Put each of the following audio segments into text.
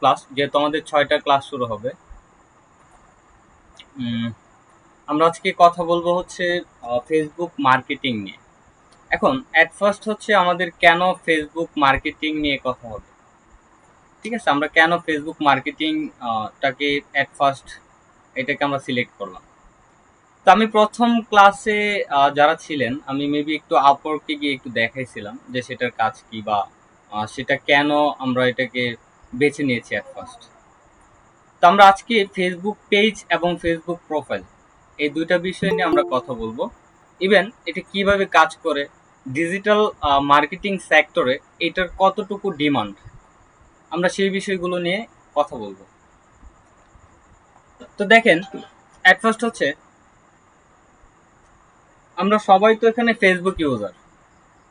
Class, যেহেতু আমাদের 6টা ক্লাস শুরু হবে। আমরা আজকে কথা বলবো হচ্ছে ফেসবুক মার্কেটিং নিয়ে। এখন অ্যাট ফার্স্ট হচ্ছে আমাদের কেন ফেসবুক মার্কেটিং নিয়ে কথা হবে, ঠিক আছে? আমরা কেন ফেসবুক মার্কেটিং টাকে অ্যাট ফার্স্ট এটাকে আমরা সিলেক্ট করলাম। তো আমি প্রথম ক্লাসে যারা ছিলেন, আমি মেবি একটু আপওয়ার্কে গিয়ে একটু দেখাইছিলাম যে সেটার কাজ কি, বা সেটা কেন আমরা এটাকে বেছে নিয়েছি অ্যাট ফার্স্ট। তো আমরা আজকে ফেসবুক পেজ এবং ফেসবুক প্রোফাইল এই দুইটা বিষয় নিয়ে আমরা কথা বলবো। ইভেন এটা কিভাবে কাজ করে, ডিজিটাল মার্কেটিং সেক্টরে এটার কতটুকু ডিমান্ড, আমরা সেই বিষয়গুলো নিয়ে কথা বলবো। তো দেখেন, অ্যাট ফার্স্ট হচ্ছে আমরা সবাই তো এখানে ফেসবুক ইউজার।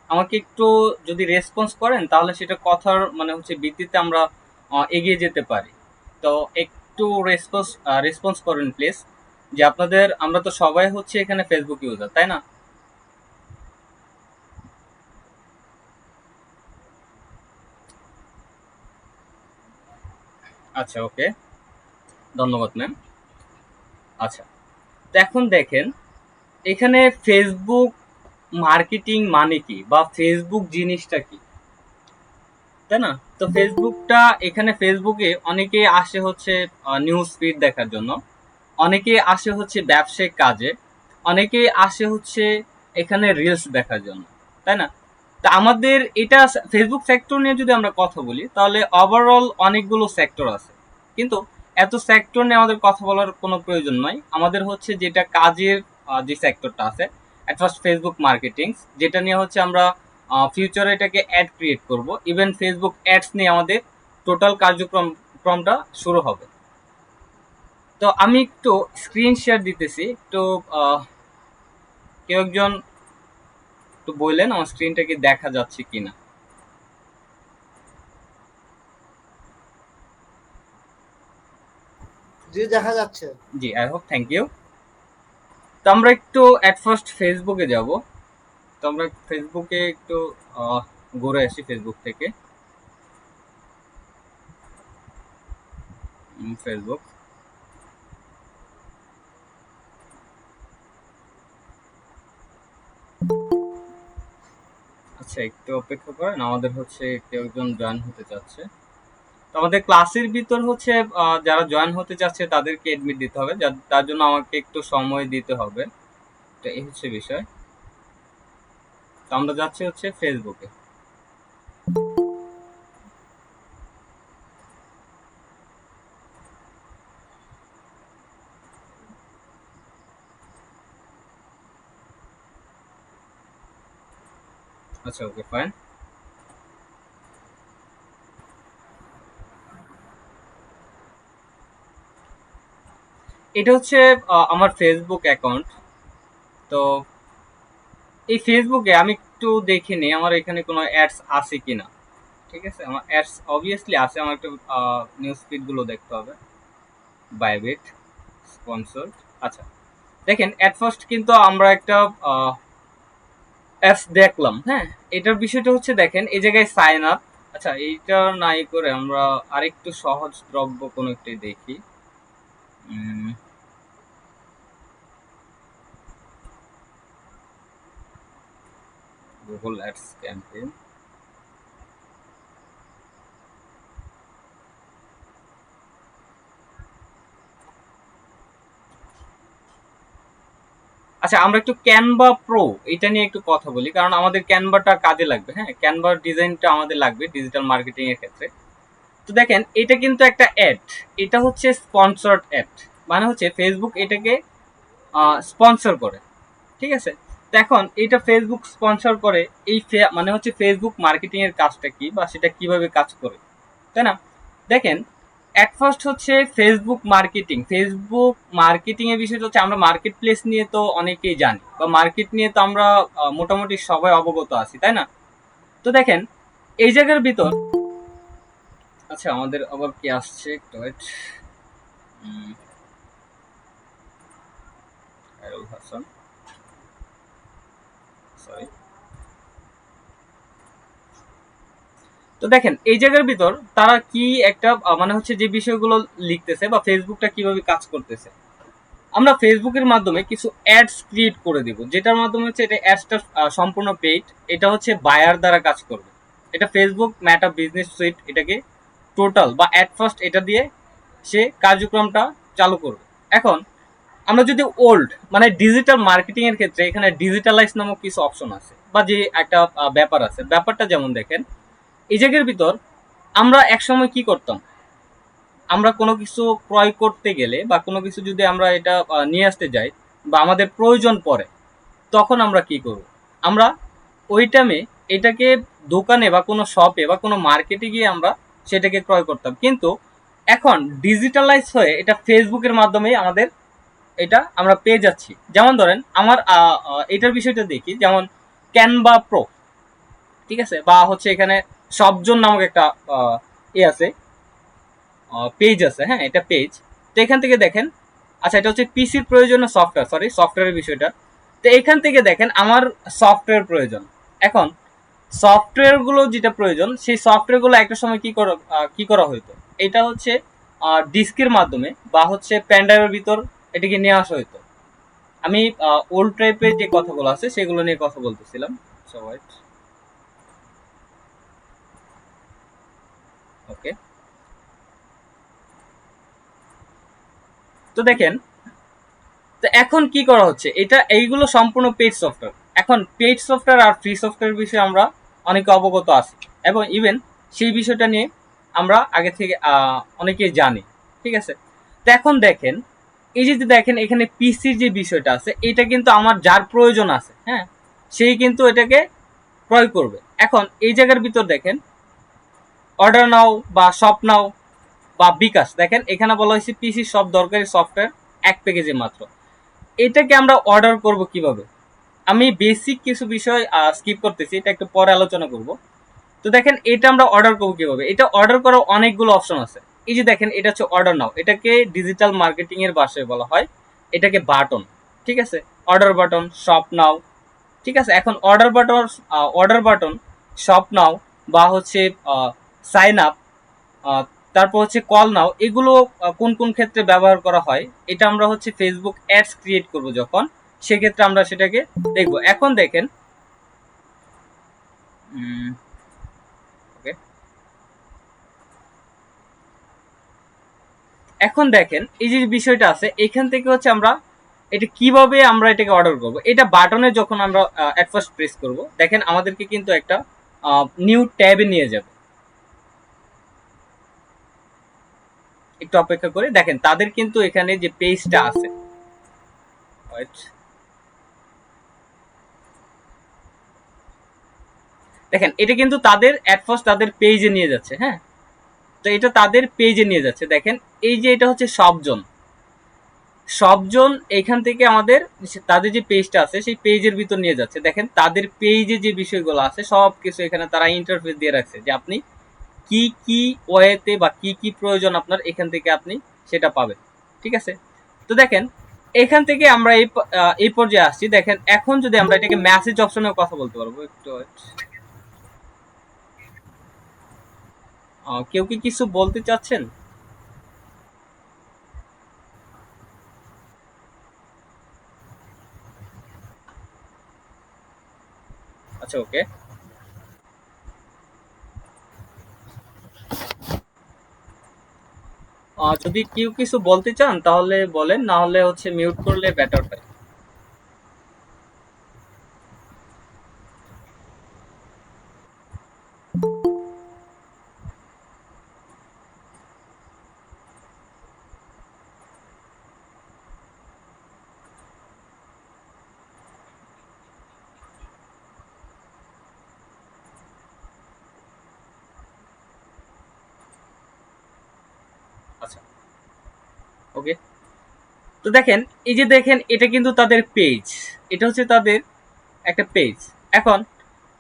আমাকে একটু যদি রেসপন্স করেন তাহলে সেটা কথার মানে হচ্ছে ভিত্তিতে আমরা এগিয়ে যেতে পারি। তো একটু রেসপন্স রেসপন্স করেন প্লিজ, যে আপনাদের, আমরা তো সবাই হচ্ছে এখানে ফেসবুক ইউজার, তাই না? আচ্ছা, ওকে, ধন্যবাদ ম্যাম। আচ্ছা, তো এখন দেখেন এখানে ফেসবুক মার্কেটিং মানে কি, বা ফেসবুক জিনিসটা কি, তাই না? তো ফেসবুকটা, এখানে ফেসবুকে অনেকে আসে হচ্ছে নিউজ ফিড দেখার জন্য, অনেকে আসে হচ্ছে ব্যবসায়িক কাজে, অনেকে আসে হচ্ছে এখানে রিলস দেখার জন্য, তাই না? তা আমাদের এটা ফেসবুক সেক্টর নিয়ে যদি আমরা কথা বলি তাহলে ওভারঅল অনেকগুলো সেক্টর আছে, কিন্তু এত সেক্টর নিয়ে আমাদের কথা বলার কোনো প্রয়োজন নয়। আমাদের হচ্ছে যেটা কাজের যে সেক্টরটা আছে, অ্যাট ফার্স্ট ফেসবুক মার্কেটিং, যেটা নিয়ে হচ্ছে আমরা ফিউচারে এটাকে অ্যাড ক্রিয়েট করব। ইভেন ফেসবুক অ্যাডস নিয়ে আমাদের টোটাল কার্যক্রমটা শুরু হবে। তো আমি একটু স্ক্রিন শেয়ার দিতেছি, একটু কেউ একজন একটু বললেন আমার স্ক্রিনটা কি দেখা যাচ্ছে কিনা। জি, দেখা যাচ্ছে। জি, আই হোপ, থ্যাংক ইউ। তো আমরা একটু অ্যাট ফার্স্ট ফেসবুকে যাব। তো আমরা ফেসবুকে একটু ঘুরে আসি ফেসবুক থেকে। ফেসবুক, আচ্ছা একটু অপেক্ষা করেন, আমাদের হচ্ছে কেউ একজন জয়েন হতে চাচ্ছে। তো আমাদের ক্লাসের ভিতর হচ্ছে যারা জয়েন হতে চাচ্ছে তাদেরকে এডমিট দিতে হবে, তার জন্য আমাকে একটু সময় দিতে হবে। তো এই হচ্ছে বিষয়। তো আমরা যাচ্ছি হচ্ছে ফেসবুকে। আচ্ছা, ওকে, ফাইন। এটা হচ্ছে আমার ফেসবুক অ্যাকাউন্ট। তো এই ফেসবুকে আমি একটু দেখে নিই আমার এখানে কোনো অ্যাডস আছে কিনা। ঠিক আছে, আমার অ্যাডস অবভিয়াসলি আছে, আমার একটু নিউজ ফিড গুলো দেখতে হবে। বাইবিট স্পন্সর, আচ্ছা। দেখেন অ্যাট ফার্স্ট কিন্তু আমরা একটা অ্যাডস দেখলাম, হ্যাঁ। এটার বিষয়টা হচ্ছে দেখেন এই জায়গায় সাইন আপ। আচ্ছা, এইটা নাই করে আমরা আরেকটু সহজ দ্রব্য কোনো একটি দেখি। Google ads campaign. আচ্ছা, আমরা একটু ক্যানভা প্রো এটা নিয়ে একটু কথা বলি, কারণ আমাদের ক্যানভাটা কাজে লাগবে। হ্যাঁ, ক্যানভার ডিজাইনটা আমাদের লাগবে ডিজিটাল মার্কেটিং এর ক্ষেত্রে। তো দেখেন এটা কিন্তু একটা অ্যাড, এটা হচ্ছে স্পন্সর্ড অ্যাড। মানে হচ্ছে ফেসবুক এটাকে স্পন্সর করে, ঠিক আছে? তো এখন এটা ফেসবুক স্পন্সর করে, এই মানে হচ্ছে ফেসবুক মার্কেটিং এর কাজটা কি, বা সেটা কিভাবে কাজ করে, তাই না? দেখেন অ্যাট ফার্স্ট হচ্ছে ফেসবুক মার্কেটিং এর বিষয়টা হচ্ছে, আমরা মার্কেট প্লেস নিয়ে তো অনেকেই জানি, বা মার্কেট নিয়ে তো আমরা মোটামুটি সবাই অবগত আছি, তাই না? তো দেখেন এই জায়গার ভিতর, আচ্ছা আমাদের আবার কি আসছে, একটু ওয়েট। খায়রুল হাসান, সরি। তো দেখেন এই জায়গার ভিতর তারা কি একটা মানে হচ্ছে যে বিষয়গুলো লিখতেছে বা ফেসবুকটা কিভাবে কাজ করতেছে। আমরা ফেসবুকের মাধ্যমে কিছু অ্যাডস ক্রিয়েট করে দিব, যেটার মাধ্যমে হচ্ছে এটা অ্যাডসটা সম্পূর্ণ পেইড। এটা হচ্ছে বায়ার দ্বারা কাজ করবে। এটা ফেসবুক মেটা বিজনেস সুইট এটাকে টোটাল বা অ্যাট ফার্স্ট এটা দিয়ে সে কার্যক্রমটা চালু করবে। এখন আমরা যদি ওল্ড মানে ডিজিটাল মার্কেটিং এর ক্ষেত্রে এখানে ডিজিটালাইজ নামক কিছু অপশন আছে বা যে একটা ব্যাপার আছে, ব্যাপারটা যেমন দেখেন এই জায়গার ভিতর আমরা একসময় কি করতাম, আমরা কোনো কিছু ক্রয় করতে গেলে বা কোনো কিছু যদি আমরা এটা নিয়ে আসতে যাই বা আমাদের প্রয়োজন পড়ে, তখন আমরা কি করব, আমরা ওই টাইমে এটাকে দোকানে বা কোনো শপে বা কোনো মার্কেটে গিয়ে আমরা সেটাকে ক্রয় করতাম। কিন্তু এখন ডিজিটালাইজ হয়ে এটা ফেসবুকের মাধ্যমেই আমাদের এটা আমরা পেয়ে যাচ্ছি। যেমন ধরেন আমার এটার বিষয়টা দেখি, যেমন ক্যানভা প্রো, ঠিক আছে, বা হচ্ছে এখানে সবজন নামক একটা এ আছে, পেজ আছে, হ্যাঁ এটা পেজ। তো এখান থেকে দেখেন, আচ্ছা এটা হচ্ছে পিসির প্রয়োজনীয় সফটওয়্যার, সরি সফটওয়্যারের বিষয়টা। তো এখান থেকে দেখেন আমার সফটওয়্যার প্রয়োজন। এখন সফটওয়্যারগুলো যেটা প্রয়োজন সেই সফটওয়্যারগুলো একটা সময় কি করা হইতো, এটা হচ্ছে ডিস্কের মাধ্যমে বা হচ্ছে প্যানড্রাইভের ভিতর এটাকে নিয়ে আসা হইতো। আমি ওল্ড টাইপের যে কথাগুলো আছে সেগুলো নিয়ে কথা বলতেছিলাম। সো ওয়েট, ওকে। তো দেখেন, তো এখন কি করা হচ্ছে, এটা এইগুলো সম্পূর্ণ পেইড সফটওয়্যার। এখন পেইড সফটওয়্যার আর ফ্রি সফটওয়্যার বিষয়ে আমরা অনেকে অবগত আছি এবং ইভেন সেই বিষয়টা নিয়ে আমরা আগে থেকে অনেকেই জানি, ঠিক আছে। তো এখন দেখেন এই যে দেখেন এখানে পিসির যে বিষয়টা আছে এটা কিন্তু আমার যার প্রয়োজন আছে, হ্যাঁ, সেই কিন্তু এটাকে ক্রয় করবে। এখন এই জায়গার ভিতর দেখেন অর্ডার নাও বা শপ নাও বা বিকাশ, দেখেন এখানে বলা হয়েছে পিসির সব দরকারি সফটওয়্যার এক প্যাকেজে মাত্র। এটাকে আমরা অর্ডার করব কিভাবে, আমি বেসিক কিছু বিষয় স্কিপ করতেছি, এটা একটু পরে আলোচনা করব। তো দেখেন এটা আমরা অর্ডার করবো কিভাবে, এটা অর্ডার করার অনেকগুলো অপশন আছে। এই যে দেখেন এটা হচ্ছে অর্ডার নাও, এটাকে ডিজিটাল মার্কেটিং এর ভাষায় বলা হয় এটাকে বাটন, ঠিক আছে, অর্ডার বাটন, শপ নাও, ঠিক আছে। এখন অর্ডার বাটন, শপ নাও বা হচ্ছে সাইন আপ, তারপর হচ্ছে কল নাও, এগুলো কোন কোন ক্ষেত্রে ব্যবহার করা হয় এটা আমরা হচ্ছে ফেসবুক অ্যাডস ক্রিয়েট করব যখন, সেক্ষেত্রে আমরা সেটাকে দেখব। এখন দেখেন ওকে, এখন দেখেন এই যে বিষয়টা আছে এখান থেকে হচ্ছে আমরা এটা কিভাবে আমরা এটাকে অর্ডার করব। এটা বাটনে যখন আমরা এট ফার্স্ট প্রেস করব, দেখেন আমাদেরকে কিন্তু একটা নিউ ট্যাবে নিয়ে যাবে। একটু অপেক্ষা করে দেখেন তাদের কিন্তু এখানে যে পেজটা আছে, দেখেন এটা কিন্তু তাদের এট ফার্স্ট তাদের পেজে নিয়ে যাচ্ছে, হ্যাঁ। তো এটা তাদের পেজে নিয়ে যাচ্ছে, দেখেন এই যে এটা হচ্ছে সবজন, সবজন এখান থেকে আমাদের তাদের যে পেজটা আছে সেই পেজের ভিতর নিয়ে যাচ্ছে। দেখেন তাদের পেজে যে বিষয়গুলো আছে সব কিছু এখানে তারা ইন্টারফেস দিয়ে রাখছে যে আপনি কি কি ওয়েতে বা কি কি প্রয়োজন আপনার এখান থেকে আপনি সেটা পাবেন, ঠিক আছে। তো দেখেন এখান থেকে আমরা এই পর্যায়ে আসছি। দেখেন এখন যদি আমরা এটাকে মেসেজ অপশনে কথা বলতে পারবো একটু কেউ কি কিছু বলতে চাচ্ছেন? আচ্ছা ওকে, যদি কেউ কিছু বলতে চান তাহলে বলেন, না হলে হচ্ছে মিউট করলে বেটার হয়। আচ্ছা ওকে, তো দেখেন এই যে দেখেন এটা কিন্তু তাদের পেজ, এটা হচ্ছে তাদের একটা পেজ। এখন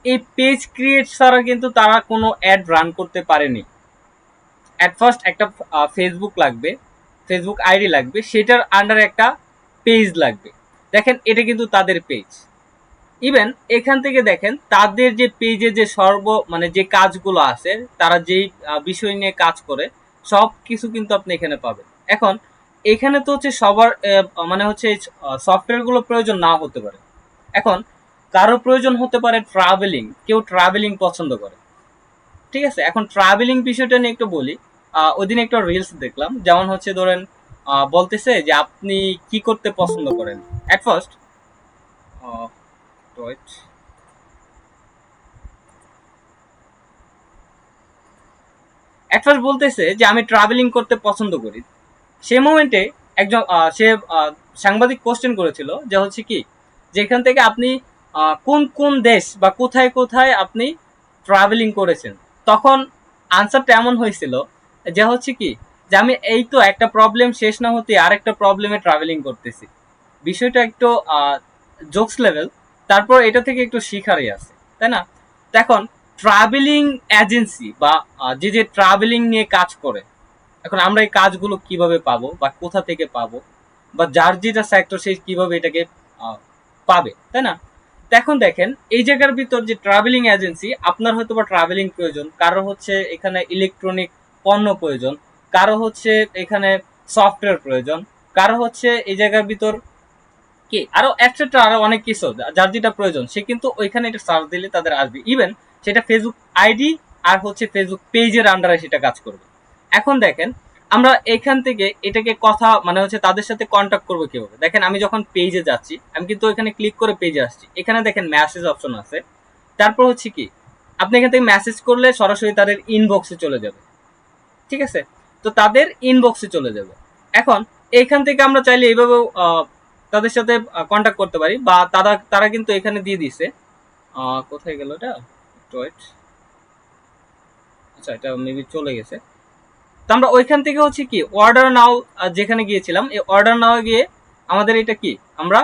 এই পেজ ক্রিয়েট ছাড়া কিন্তু তারা কোনো অ্যাড রান করতে পারেনি। অ্যাট ফার্স্ট একটা ফেসবুক লাগবে, ফেসবুক আইডি লাগবে, সেটার আন্ডারে একটা পেজ লাগবে। দেখেন এটা কিন্তু তাদের পেজ, ইভেন এখান থেকে দেখেন তাদের যে পেজে যে মানে যে কাজগুলো আছে, তারা যেই বিষয় নিয়ে কাজ করে সব কিছু কিন্তু আপনি এখানে পাবেন। এখন এখানে তো হচ্ছে সবার মানে হচ্ছে সফটওয়্যার গুলো প্রয়োজন না হতে পারে। এখন কারো প্রয়োজন হতে পারে ট্রাভেলিং, কেউ ট্রাভেলিং পছন্দ করে, ঠিক আছে। এখন ট্রাভেলিং বিষয়টা নিয়ে একটু বলি। ওই দিন একটা রিলস দেখলাম, যেমন হচ্ছে ধরেন বলতেছে যে আপনি কি করতে পছন্দ করেন। অ্যাট ফার্স্ট বলতেছে যে আমি ট্রাভেলিং করতে পছন্দ করি। সেই মোমেন্টে একজন সে সাংবাদিক কোশ্চেন করেছিল যে হচ্ছে কি, যেখান থেকে আপনি কোন কোন দেশ বা কোথায় কোথায় আপনি ট্রাভেলিং করেছেন। তখন আনসারটা এমন হয়েছিল যে হচ্ছে কি, যে আমি এই তো একটা প্রবলেম শেষ না হতে আরেকটা প্রবলেমে ট্রাভেলিং করতেছি। বিষয়টা একটু জোকস লেভেল, তারপর এটা থেকে একটু শিখারই আছে, তাই না? তো এখন ট্রাভেলিং এজেন্সি বা যে যে ট্রাভেলিং নিয়ে কাজ করে, এখন আমরা এই কাজগুলো কিভাবে পাবো বা কোথা থেকে পাবো, বা যার যেটা সেক্টর সে কিভাবে এটাকে পাবে, তাই না? তো এখন দেখেন এই জায়গার ভিতর যে ট্রাভেলিং এজেন্সি, আপনার হয়তো বা ট্রাভেলিং প্রয়োজন, কারো হচ্ছে এখানে ইলেকট্রনিক পণ্য প্রয়োজন, কারো হচ্ছে এখানে সফটওয়্যার প্রয়োজন, কারো হচ্ছে এই জায়গার ভিতর কি আরো এক্সট্রা আরো অনেক কিছু, যার যেটা প্রয়োজন সে কিন্তু ওইখানে এটা সার্চ দিলে তাদের আসবে। ইভেন সেটা ফেসবুক আইডি আর হচ্ছে ফেসবুক পেজের আন্ডারে সেটা কাজ করবে। এখন দেখেন আমরা এখান থেকে এটাকে কথা মানে হচ্ছে তাদের সাথে কন্ট্যাক্ট করবো কিভাবে। দেখেন আমি যখন পেজে যাচ্ছি, আমি কিন্তু এখানে ক্লিক করে পেজে আসছি, এখানে দেখেন মেসেজ অপশন আছে। তারপর হচ্ছে কি, আপনি এখান থেকে মেসেজ করলে সরাসরি তাদের ইনবক্সে চলে যাবে, ঠিক আছে। তো তাদের ইনবক্সে চলে যাবে। এখন এইখান থেকে আমরা চাইলে এইভাবেও তাদের সাথে কন্ট্যাক্ট করতে পারি, বা তারা তারা কিন্তু এখানে দিয়ে দিছে। কোথায় গেল এটা, ওয়েট, আচ্ছা এটা মেবি চলে গেছে। তো আমরা ওইখান থেকে হচ্ছে কি অর্ডার নাও যেখানে গিয়েছিলাম, এই অর্ডার নাও গিয়ে আমাদের এটা কি আমরা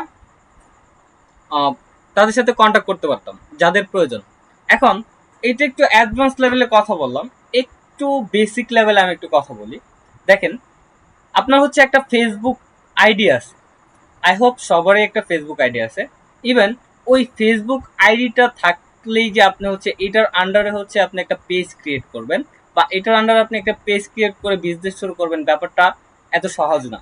তাদের সাথে কন্ট্যাক্ট করতে পারতাম যাদের প্রয়োজন। এখন এটা একটু অ্যাডভান্স লেভেলে কথা বললাম, একটু বেসিক লেভেলে আমি একটু কথা বলি। দেখেন আপনার হচ্ছে একটা ফেসবুক আইডি আছে, আই হোপ সবারই একটা ফেসবুক আইডি আছে। ইভেন ওই ফেসবুক আইডিটা থাকলেই যে আপনি হচ্ছে এটার আন্ডারে হচ্ছে আপনি একটা পেজ ক্রিয়েট করবেন, বা এটার আন্ডারে আপনি একটা পেজ ক্রিয়েট করে বিজনেস শুরু করবেন, ব্যাপারটা এত সহজ না,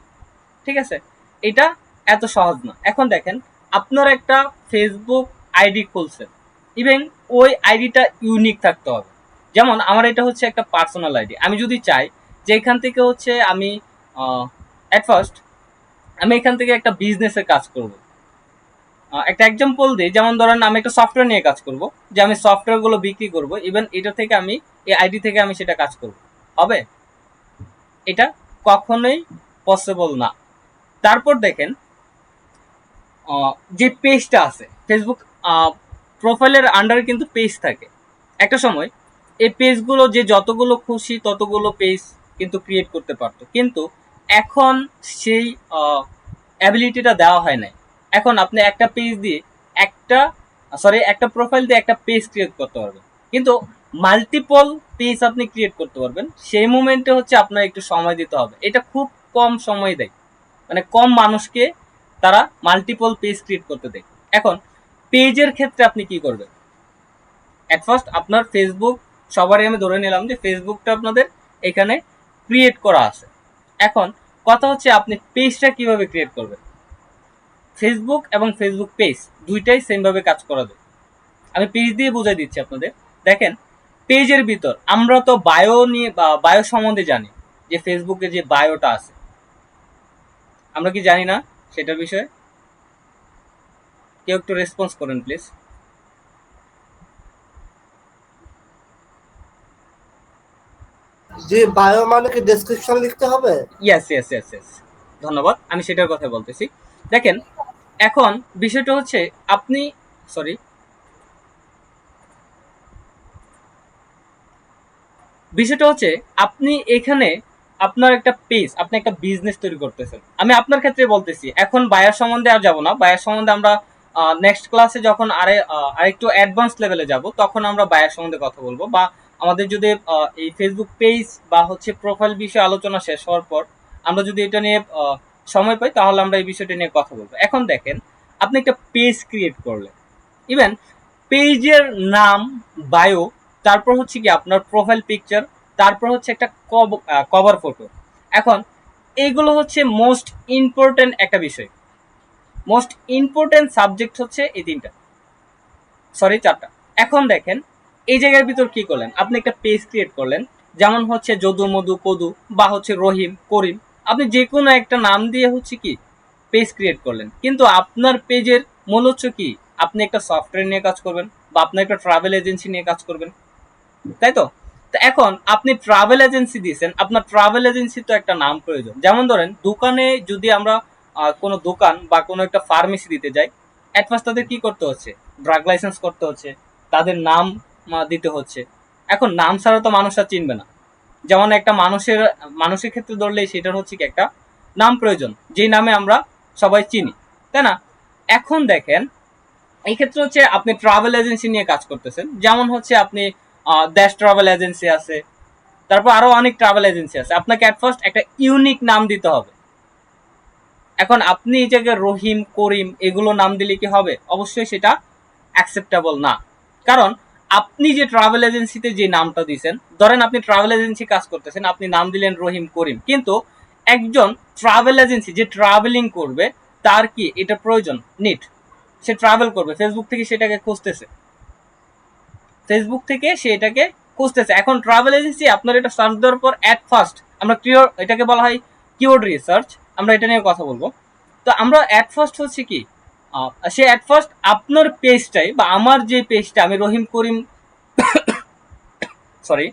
ঠিক আছে। এটা এত সহজ না। এখন দেখেন আপনার একটা ফেসবুক আইডি খুলছেন, ইভেন ওই আইডিটা ইউনিক থাকতে হবে। যেমন আমার এটা হচ্ছে একটা পার্সোনাল আইডি, আমি যদি চাই যে এখান থেকে হচ্ছে আমি অ্যাট ফার্স্ট আমি এখান থেকে একটা বিজনেসের কাজ করব, একটা এক্সাম্পল দিই, যেমন ধরেন আমি একটা সফটওয়্যার নিয়ে কাজ করব, যে আমি সফটওয়্যার গুলো বিক্রি করব, ইভেন এটা থেকে আমি এই আইডি থেকে আমি সেটা কাজ করব, হবে? এটা কখনোই পসিবল না। তারপর দেখেন যে পেজটা আছে ফেসবুক প্রোফাইলের আন্ডারে কিন্তু পেজ থাকে। একটা সময় এই পেজগুলো যে যতগুলো খুশি ততগুলো পেজ কিন্তু ক্রিয়েট করতে পারতো, কিন্তু এখন সেই অ্যাবিলিটিটা দেওয়া হয় নাই। এখন আপনি একটা পেজ দিয়ে একটা একটা প্রোফাইল দিয়ে একটা পেজ ক্রিয়েট করতে পারবেন, কিন্তু মাল্টিপল পেজ আপনি ক্রিয়েট করতে পারবেন। সেই মুমেন্টে হচ্ছে আপনার একটু সময় দিতে হবে, এটা খুব কম সময় দেয়, মানে কম মানুষকে তারা মাল্টিপল পেজ ক্রিয়েট করতে দেয়। এখন পেজের ক্ষেত্রে আপনি কি করবেন, এট ফার্স্ট আপনার ফেসবুক, সবারই আমি ধরে নিলাম যে ফেসবুকটা আপনাদের এখানে ক্রিয়েট করা আছে। এখন কথা হচ্ছে আপনি পেজটা কিভাবে ক্রিয়েট করবেন। ফেসবুক এবং ফেসবুক পেজ দুইটাই সেম ভাবে কাজ করা যায়। আমি পেজ দিয়ে বুঝাই দিচ্ছি আপনাদের। দেখেন পেজের ভিতর আমরা তো বায়ো নিয়ে বা বায়ো সম্বন্ধে জানি, যে ফেসবুকে যে বায়োটা আছে, আমরা কি জানি না সেটার বিষয়ে? কেউ একটু রেসপন্স করেন প্লিজ। যে বায়ো মানে কি ডেসক্রিপশন লিখতে হবে? ইয়েস ইয়েস ইয়েস ইয়েস, ধন্যবাদ, আমি সেটার কথা বলতেছি। দেখেন এখন বিষয়টা হচ্ছে আপনি, সরি, বিষয়টা হচ্ছে আপনি এখানে আপনার একটা পেজ, আপনি একটা বিজনেস তৈরি করতেছেন। আমি আপনার ক্ষেত্রে বলতেছি, এখন বায়ার সম্বন্ধে আর যাব না, বায়ার সম্বন্ধে আমরা নেক্সট ক্লাসে যখন আরেকটু অ্যাডভান্স লেভেলে যাব তখন আমরা বায়ার সম্বন্ধে কথা বলবো, বা আমাদের যদি এই ফেসবুক পেজ বা হচ্ছে প্রোফাইল বিষয়ে আলোচনা শেষ হওয়ার পর আমরা যদি এটা নিয়ে সময় পাই তাহলে আমরা এই বিষয়টা নিয়ে কথা বলবো। এখন দেখেন আপনি একটা পেজ ক্রিয়েট করলেন, ইভেন পেজের নাম, বায়ো, তারপর হচ্ছে কি আপনার প্রোফাইল পিকচার, তারপর হচ্ছে একটা কভার ফটো। এখন এইগুলো হচ্ছে মোস্ট ইম্পর্টেন্ট একটা বিষয়। মোস্ট ইম্পর্টেন্ট সাবজেক্ট হচ্ছে এই তিনটা, সরি চারটা। এখন দেখেন এই জায়গার ভিতর কি করলেন, আপনি একটা পেজ ক্রিয়েট করলেন, যেমন হচ্ছে যদু, মধু, কদু, বা হচ্ছে রহিম, করিম, আপনি যে কোনো একটা নাম দিয়ে হচ্ছে কি পেজ ক্রিয়েট করলেন। কিন্তু আপনার পেজের মূল হচ্ছে কি, আপনি একটা সফটওয়্যার নিয়ে কাজ করবেন বা আপনার একটা ট্রাভেল এজেন্সি নিয়ে কাজ করবেন, তাই তো? তো এখন আপনি ট্রাভেল এজেন্সি দিয়েছেন, আপনার ট্রাভেল এজেন্সি তো একটা নাম প্রয়োজন। যেমন ধরেন দোকানে যদি আমরা কোনো দোকান বা কোনো একটা ফার্মেসি দিতে যাই, অ্যাট ফার্স্ট তাদের কি করতে হচ্ছে, ড্রাগ লাইসেন্স করতে হচ্ছে, তাদের নাম দিতে হচ্ছে। এখন নাম ছাড়া তো মানুষ আর চিনবে না। যেমন একটা মানুষের ক্ষেত্রে ধরলেই সেটার হচ্ছে কি একটা নাম প্রয়োজন, যেই নামে আমরা সবাই চিনি, তাই না? এখন দেখেন এই ক্ষেত্রে হচ্ছে আপনি ট্রাভেল এজেন্সি নিয়ে কাজ করতেছেন, যেমন হচ্ছে আপনি দেশ ট্রাভেল এজেন্সি আছে, তারপর আরো অনেক ট্রাভেল এজেন্সি আছে। আপনাকে অ্যাট ফার্স্ট একটা ইউনিক নাম দিতে হবে। এখন আপনি এই জায়গায় রহিম, করিম এগুলো নাম দিলে কি হবে? অবশ্যই সেটা অ্যাকসেপ্টেবল না। কারণ আপনি যে ট্রাভেল এজেন্সিতে যে নামটা দিয়েছেন, ধরেন আপনি ট্রাভেল এজেন্সি কাজ করতেছেন, আপনি নাম দিলেন রহিম, করিম, কিন্তু একজন ট্রাভেল এজেন্সি যে ট্রাভেলিং করবে তার কি এটা প্রয়োজন, নিট, সে ট্রাভেল করবে, ফেসবুক থেকে সেটাকে খুঁজতেছে, ফেসবুক থেকে সে এটাকে খুঁজতেছে। এখন ট্রাভেল এজেন্সি আপনার এটা সার্চ দেওয়ার পর অ্যাট ফার্স্ট আমরা এটাকে বলা হয় কিওয়ার্ড রিসার্চ, আমরা এটা নিয়ে কথা বলবো। তো আমরা অ্যাট ফার্স্ট হচ্ছে কি সে অ্যাট ফার্স্ট আপনার পেজটাই বা আমার যে পেজটা আমি রহিম করিম, সরি,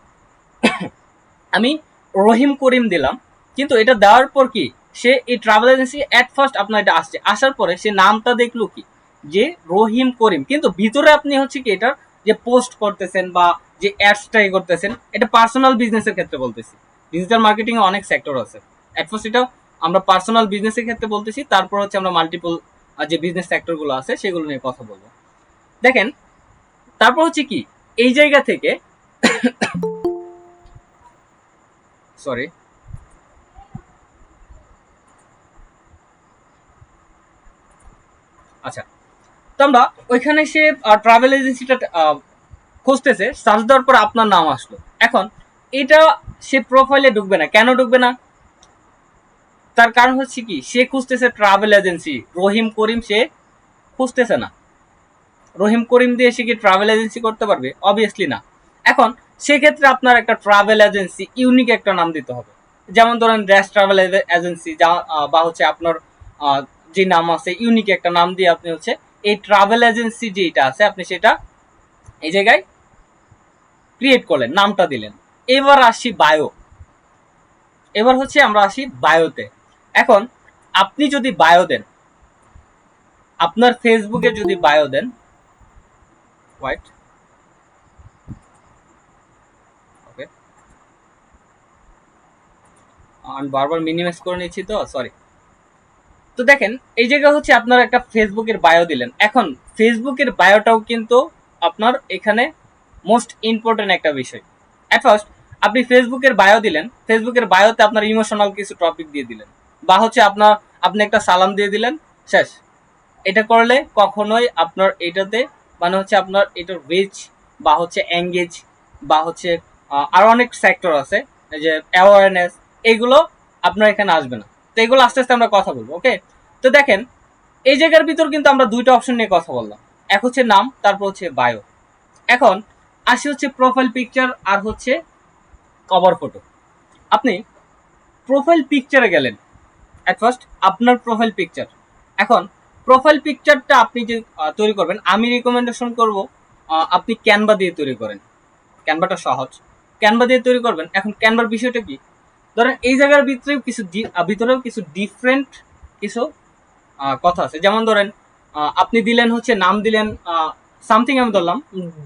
আমি রহিম করিম দিলাম, কিন্তু এটা দেওয়ার পর কি সে এই ট্রাভেল এজেন্সি অ্যাট ফার্স্ট আপনার এটা আসছে, আসার পরে সে নামটা দেখলো কি যে রহিম করিম, কিন্তু ভিতরে আপনি হচ্ছে কি এটা যে পোস্ট করতেছেন বা যে অ্যাডসটাই করতেছেন, এটা পার্সোনাল বিজনেসের ক্ষেত্রে বলতেছি। ডিজিটাল মার্কেটিং এ অনেক সেক্টর আছে, অ্যাট ফার্স্ট এটা আমরা পার্সোনাল বিজনেসের ক্ষেত্রে বলতেছি, তারপর হচ্ছে আমরা মাল্টিপল যে বিজনেস সেক্টর গুলো আছে সেগুলো নিয়ে কথা বলবো। দেখেন তারপর হচ্ছে কি এই জায়গা থেকে, সরি, আচ্ছা, তো আমরা ওইখানে সে ট্রাভেল এজেন্সিটা খুঁজতেছে, সার্চ দেওয়ার পর আপনার নাম আসলো। এখন এটা সে প্রোফাইলে ঢুকবে না, কেন ঢুকবে না? তার কারণ হচ্ছে কি সে খুঁজতেছে ট্রাভেল এজেন্সি, রহিম করিম সে খুঁজতেছে না। রহিম করিম দিয়ে সে কি ট্রাভেল এজেন্সি করতে পারবে? অবভিয়াসলি না। এখন সেক্ষেত্রে আপনার একটা ট্রাভেল এজেন্সি ইউনিক একটা নাম দিতে হবে, যেমন ধরেন ড্যাশ ট্রাভেল এজেন্সি, বা হচ্ছে আপনার যে নাম আছে ইউনিক একটা নাম দিয়ে আপনি হচ্ছে এই ট্রাভেল এজেন্সি যেটা আছে আপনি সেটা এই জায়গায় ক্রিয়েট করলেন, নামটা দিলেন। এবার আসি বায়ো, এবার হচ্ছে আমরা আসি বায়োতে। এখন আপনি যদি বায়ো দেন, আপনার ফেসবুকে যদি বায়ো দেন, হোয়াইট, ওকে, আমি বারবার মিনিমাইজ করে নিচ্ছি তো সরি। তো দেখেন এই জায়গা হচ্ছে আপনার একটা ফেসবুকের বায়ো দিলেন। এখন ফেসবুকের বায়োটাও কিন্তু আপনার এখানে মোস্ট ইম্পর্টেন্ট একটা বিষয়। অ্যাট ফার্স্ট আপনি ফেসবুকের বায়ো দিলেন, ফেসবুকের বায়োতে আপনার ইমোশনাল কিছু টপিক দিয়ে দিলেন, বা হচ্ছে আপনি একটা সালাম দিয়ে দিলেন, শেষ। এটা করলে কখনোই আপনার এটাতে মানে হচ্ছে আপনার এটার রিচ বা হচ্ছে এঙ্গেজ বা হচ্ছে আরো অনেক সেক্টর আছে, এই যে অ্যাওয়ারনেস, এগুলো আপনার এখানে আসবে না। তো এগুলো আস্তে আস্তে আমরা কথা বলবো, ওকে? তো দেখেন এই জায়গার ভিতর কিন্তু আমরা দুইটা অপশন নিয়ে কথা বললাম, এক হচ্ছে নাম, তারপর হচ্ছে বায়ো। এখন আসি হচ্ছে প্রোফাইল পিকচার আর হচ্ছে কভার ফটো। আপনি প্রোফাইল পিকচারে গেলেন, অ্যাট ফার্স্ট আপনার প্রোফাইল পিকচার। এখন প্রোফাইল পিকচারটা আপনি যে তৈরি করবেন, আমি রিকমেন্ডেশন করব আপনি ক্যানভা দিয়ে তৈরি করেন। ক্যানভাটা সহজ, ক্যানভা দিয়ে তৈরি করবেন। এখন ক্যানভার বিষয়টা কি, ধরেন এই জায়গার ভিতরেও কিছু ডিফারেন্ট কিছু কথা আছে। যেমন ধরেন আপনি দিলেন হচ্ছে নাম দিলেন সামথিং, আমি ধরলাম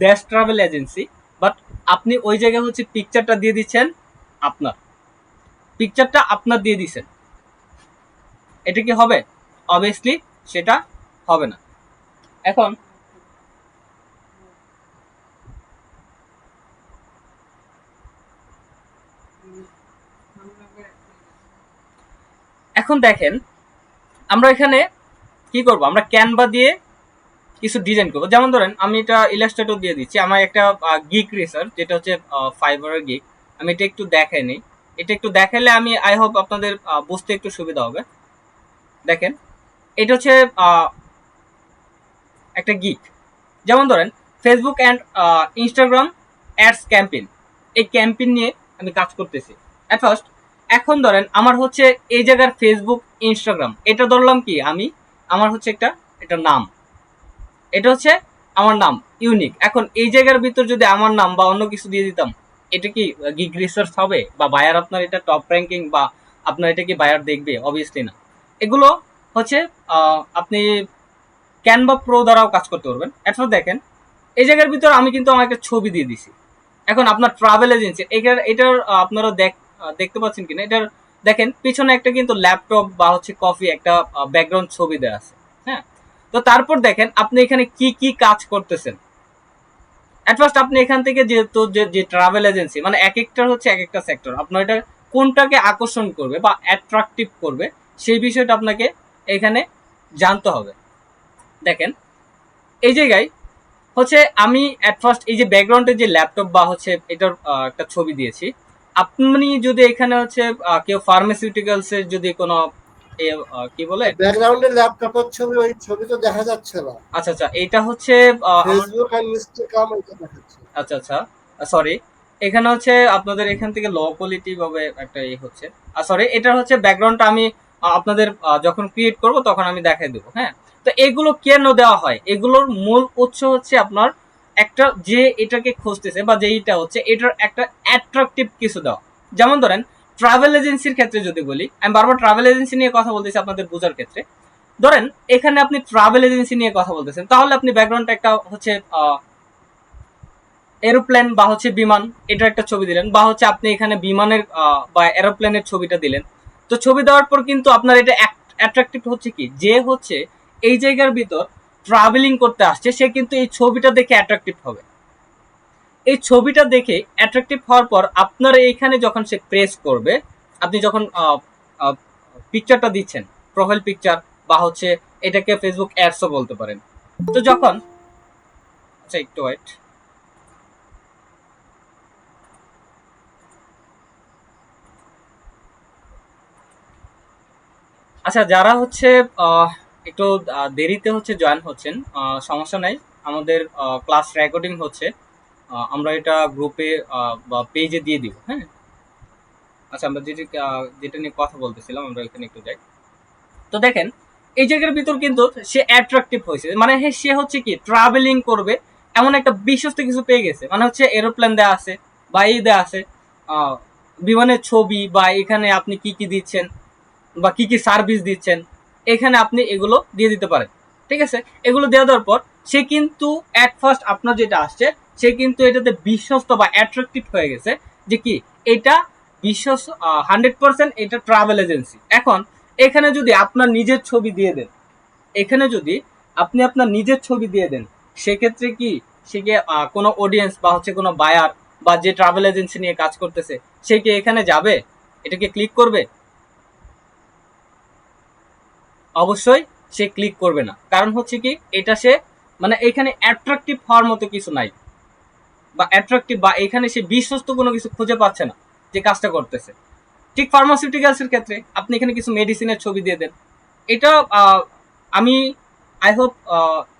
দেশ ট্রাভেল এজেন্সি, বাট আপনি ওই জায়গায় হচ্ছে পিকচারটা দিয়ে দিচ্ছেন আপনার, পিকচারটা আপনার দিয়ে দিচ্ছেন, এটা কি হবে? অবভিয়াসলি সেটা হবে না। এখন এখন দেখেন আমরা এখানে কি করব, আমরা ক্যানভা দিয়ে কিছু ডিজাইন করবো। যেমন ধরেন আমি এটা ইলাস্ট্রেটর দিয়ে দিচ্ছি, আমার একটা গিগ রিসার্চ যেটা হচ্ছে ফাইবারের গিগ, আমি এটা একটু দেখাই নিই। এটা একটু দেখাইলে আমি আই হোপ আপনাদের বুঝতে একটু সুবিধা হবে। দেখেন এটা হচ্ছে একটা গিগ। যেমন ধরেন Facebook and Instagram ads campaign, এই ক্যাম্পেইন নিয়ে আমি কাজ করতেছি অ্যাট ফার্স্ট। এখন ধরেন আমার হচ্ছে এই জায়গার ফেসবুক ইনস্টাগ্রাম, এটা ধরলাম কি আমি, আমার হচ্ছে এটা নাম, এটা হচ্ছে আমার নাম ইউনিক। এখন এই জায়গার ভিতর যদি আমার নাম বা অন্য কিছু দিয়ে দিতাম, এটা কি গিগ রিসার্চ হবে বা বায়ার আপনার এটা টপ র্যাঙ্কিং বা আপনার এটা কি বায়ার দেখবে? অবভিয়াসলি না। এগুলো হচ্ছে আপনি ক্যানভা প্রো দ্বারাও কাজ করতে পারবেন। এখন দেখেন এই জায়গার ভিতর আমি কিন্তু আমার একটা ছবি দিয়ে দিছি। এখন আপনার ট্রাভেল এজেন্সি এটার আপনারা দেখতে পাচ্ছেন কিনা, এটার দেখেন পিছনে একটা কিন্তু ল্যাপটপ বা হচ্ছে কফি একটা ব্যাকগ্রাউন্ড ছবি দেওয়া আছে। হ্যাঁ, তো তারপর দেখেন আপনি এখানে কি কি কাজ করতেছেন। অ্যাট ফার্স্ট আপনি এখান থেকে যেহেতু যে ট্রাভেল এজেন্সি মানে এক একটার হচ্ছে এক একটা সেক্টর, আপনার এটা কোনটাকে আকর্ষণ করবে বা অ্যাট্রাকটিভ করবে সেই বিষয়টা আপনাকে এখানে জানতে হবে। দেখেন এই জায়গায় হচ্ছে আমি অ্যাট ফার্স্ট এই যে ব্যাকগ্রাউন্ডের যে ল্যাপটপ বা হচ্ছে এটার একটা ছবি দিয়েছি। আপনি যদি এখানে হচ্ছে কেউ ফার্মাসিউটিক্যালস এর যদি কোনো কি বলে ব্যাকগ্রাউন্ডে ল্যাপটপের ছবি, ওই ছবি তো দেখা যাচ্ছে না। আচ্ছা আচ্ছা, এটা হচ্ছে আমার ফেসবুক আর ইনস্টাগ্রাম এটা দেখাচ্ছে। আচ্ছা আচ্ছা সরি, এখানে হচ্ছে আপনাদের এখান থেকে লো কোয়ালিটি ভাবে একটা হচ্ছে সরি, এটা হচ্ছে ব্যাকগ্রাউন্ডটা আমি আপনাদের যখন ক্রিয়েট করব তখন আমি দেখাই দেবো। হ্যাঁ, তো এগুলো কেন দেওয়া হয়, এগুলোর মূল উৎস হচ্ছে আপনার একটা যে এটাকে খুঁজতেছে বা যে এটা হচ্ছে এটার একটা অ্যাট্রাকটিভ কিছু দেওয়া। যেমন ধরেন ট্রাভেল এজেন্সির ক্ষেত্রে যদি বলি, আমি বারবার ট্রাভেল এজেন্সি নিয়ে কথা বলতেছি আপনাদের বোঝার ক্ষেত্রে। ধরেন এখানে আপনি ট্রাভেল এজেন্সি নিয়ে কথা বলতেছেন, তাহলে আপনি ব্যাকগ্রাউন্ডটা একটা হচ্ছে এরোপ্লেন বা হচ্ছে বিমান এটার একটা ছবি দিলেন, বা হচ্ছে আপনি এখানে বিমানের বা এরোপ্লেনের ছবিটা দিলেন। তো ছবি দেওয়ার পর কিন্তু আপনার এটা অ্যাট্রাকটিভ হচ্ছে কি, যে হচ্ছে এই জায়গার ভিতর ট্রাভেলিং করতে আসছে সে কিন্তু এই ছবিটা দেখে অ্যাট্রাকটিভ হবে। এই ছবিটা দেখে অ্যাট্রাকটিভ হওয়ার পর আপনার এইখানে যখন সে প্রেস করবে, আপনি যখন পিকচারটা দিচ্ছেন প্রোফাইল পিকচার বা হচ্ছে এটাকে ফেসবুক অ্যাডসও বলতে পারেন। তো যখন আচ্ছা একটু ওয়েট, আচ্ছা যারা হচ্ছে একটু দেরিতে হচ্ছে জয়েন হচ্ছেন, সমস্যা নাই, আমাদের ক্লাস রেকর্ডিং হচ্ছে, আমরা এটা গ্রুপে বা পেজে দিয়ে দিব। হ্যাঁ, আচ্ছা আমরা যেটা নিয়ে কথা বলতেছিলাম আমরা এখানে একটু যাই। তো দেখেন এই জায়গার ভিতর কিন্তু সে অ্যাট্রাকটিভ হয়েছে, মানে সে হচ্ছে কি ট্রাভেলিং করবে এমন একটা বিশ্বস্ত কিছু পেয়ে গেছে, মানে হচ্ছে এরোপ্লেন দেওয়া আছে বা এই দেওয়া আছে বিমানের ছবি বা এখানে আপনি কি কি দিচ্ছেন বা কি কি সার্ভিস দিচ্ছেন, এখানে আপনি এগুলো দিয়ে দিতে পারেন। ঠিক আছে, এগুলো দেওয়ার পর সে কিন্তু অ্যাট ফার্স্ট আপনার যেটা আসছে সে কিন্তু এটাতে বিশ্বস্ত বা অ্যাট্রাকটিভ হয়ে গেছে যে কি এটা বিশ্বস্ত 100% এটা ট্রাভেল এজেন্সি। এখন এখানে যদি আপনার নিজের ছবি দিয়ে দেন, এখানে যদি আপনি আপনার নিজের ছবি দিয়ে দেন, সেক্ষেত্রে কি সে কি কোনো অডিয়েন্স বা হচ্ছে কোনো বায়ার বা যে ট্রাভেল এজেন্সি নিয়ে কাজ করতেছে সে কি এখানে যাবে, এটাকে ক্লিক করবে? অবশ্যই সে ক্লিক করবে না। কারণ হচ্ছে কি এটা সে মানে এখানে অ্যাট্রাকটিভ হওয়ার মতো কিছু নাই বা অ্যাট্রাকটিভ বা এখানে সে বিশ্বস্ত কোনো কিছু খুঁজে পাচ্ছে না যে কাজটা করতেছে। ঠিক ফার্মাসিউটিক্যালস এর ক্ষেত্রে আপনি এখানে কিছু মেডিসিনের ছবি দিয়ে দেন, এটা আমি আই হোপ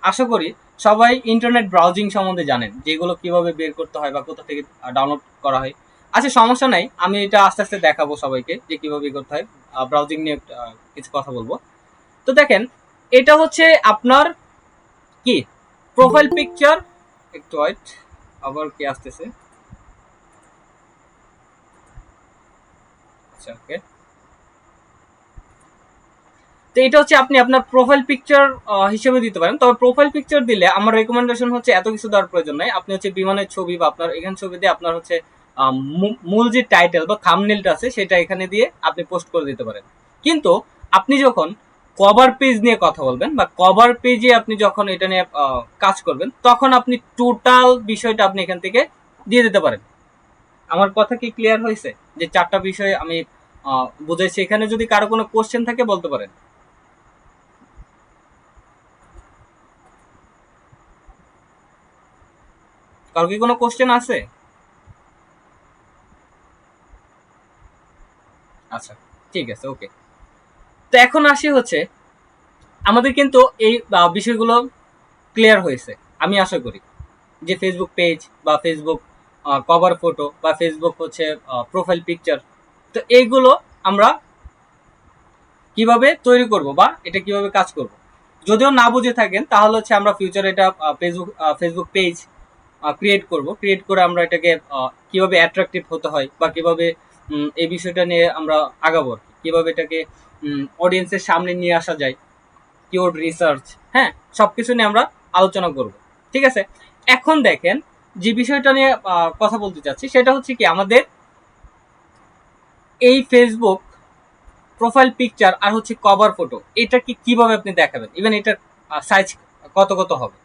আশা করি সবাই ইন্টারনেট ব্রাউজিং সম্বন্ধে জানেন, যেগুলো কিভাবে বের করতে হয় বা কোথা থেকে ডাউনলোড করা হয়। আচ্ছা সমস্যা নাই, আমি এটা আস্তে আস্তে দেখাবো সবাইকে যে কিভাবে করতে হয়, ব্রাউজিং নিয়ে কিছু কথা বলবো। তো দেখেন এটা হচ্ছে আপনার কি প্রোফাইল পিকচার, একটু ওয়েট আবার কি আসতেছে, আচ্ছা ওকে। তো এটা হচ্ছে আপনি আপনার প্রোফাইল পিকচার হিসেবে দিতে পারেন, তবে প্রোফাইল পিকচার দিলে আমার রেকমেন্ডেশন হচ্ছে এত কিছু দেওয়ার প্রয়োজন নাই। আপনি হচ্ছে বিমানের ছবি বা আপনার এখানে ছবি দিয়ে আপনার হচ্ছে মূল যে টাইটেল বা থাম্বনেলটা আছে সেটা এখানে দিয়ে আপনি পোস্ট করে দিতে পারেন। কিন্তু আপনি যখন কভার পেজ নিয়ে কথা বলবেন বা কভার পেজে আপনি যখন এটা নিয়ে কাজ করবেন তখন আপনি টোটাল বিষয়টা আপনি এখান থেকে দিয়ে দিতে পারেন। আমার কথা কি ক্লিয়ার হয়েছে? যে চারটা বিষয় আমি বুঝাইছি, এখানে যদি কারো কোনো কোশ্চেন থাকে বলতে পারেন। কারো কি কোনো কোশ্চেন আছে? আচ্ছা, ঠিক আছে, ওকে। তো এখন আসি হচ্ছে, আমাদের কিন্তু এই বিষয়গুলো ক্লিয়ার হয়েছে আমি আশা করি, যে ফেসবুক পেজ বা ফেসবুক কভার ফটো বা ফেসবুক হচ্ছে প্রোফাইল পিকচার, তো এইগুলো আমরা কিভাবে তৈরি করব বা এটা কিভাবে কাজ করব। যদিও না বুঝে থাকেন তাহলে হচ্ছে আমরা ফিউচারে এটা ফেসবুক পেজ ক্রিয়েট করে আমরা এটাকে কিভাবে অ্যাট্রাকটিভ হতে হয় বা কিভাবে এই বিষয়টা নিয়ে আমরা আগাবো আর কি। কিভাবে এটাকে অডিয়েন্সের সামনে নিয়ে আসা যায়, কিওয়ার্ড রিসার্চ, হ্যাঁ, সবকিছু নিয়ে আমরা আলোচনা করব। ঠিক আছে, এখন দেখেন যে বিষয়টা নিয়ে কথা বলতে চাচ্ছি সেটা হচ্ছে কি, আমাদের এই ফেসবুক প্রোফাইল পিকচার আর হচ্ছে কভার ফটো, এটাকে কিভাবে আপনি দেখাবেন, ইভেন এটার সাইজ কত কত হবে।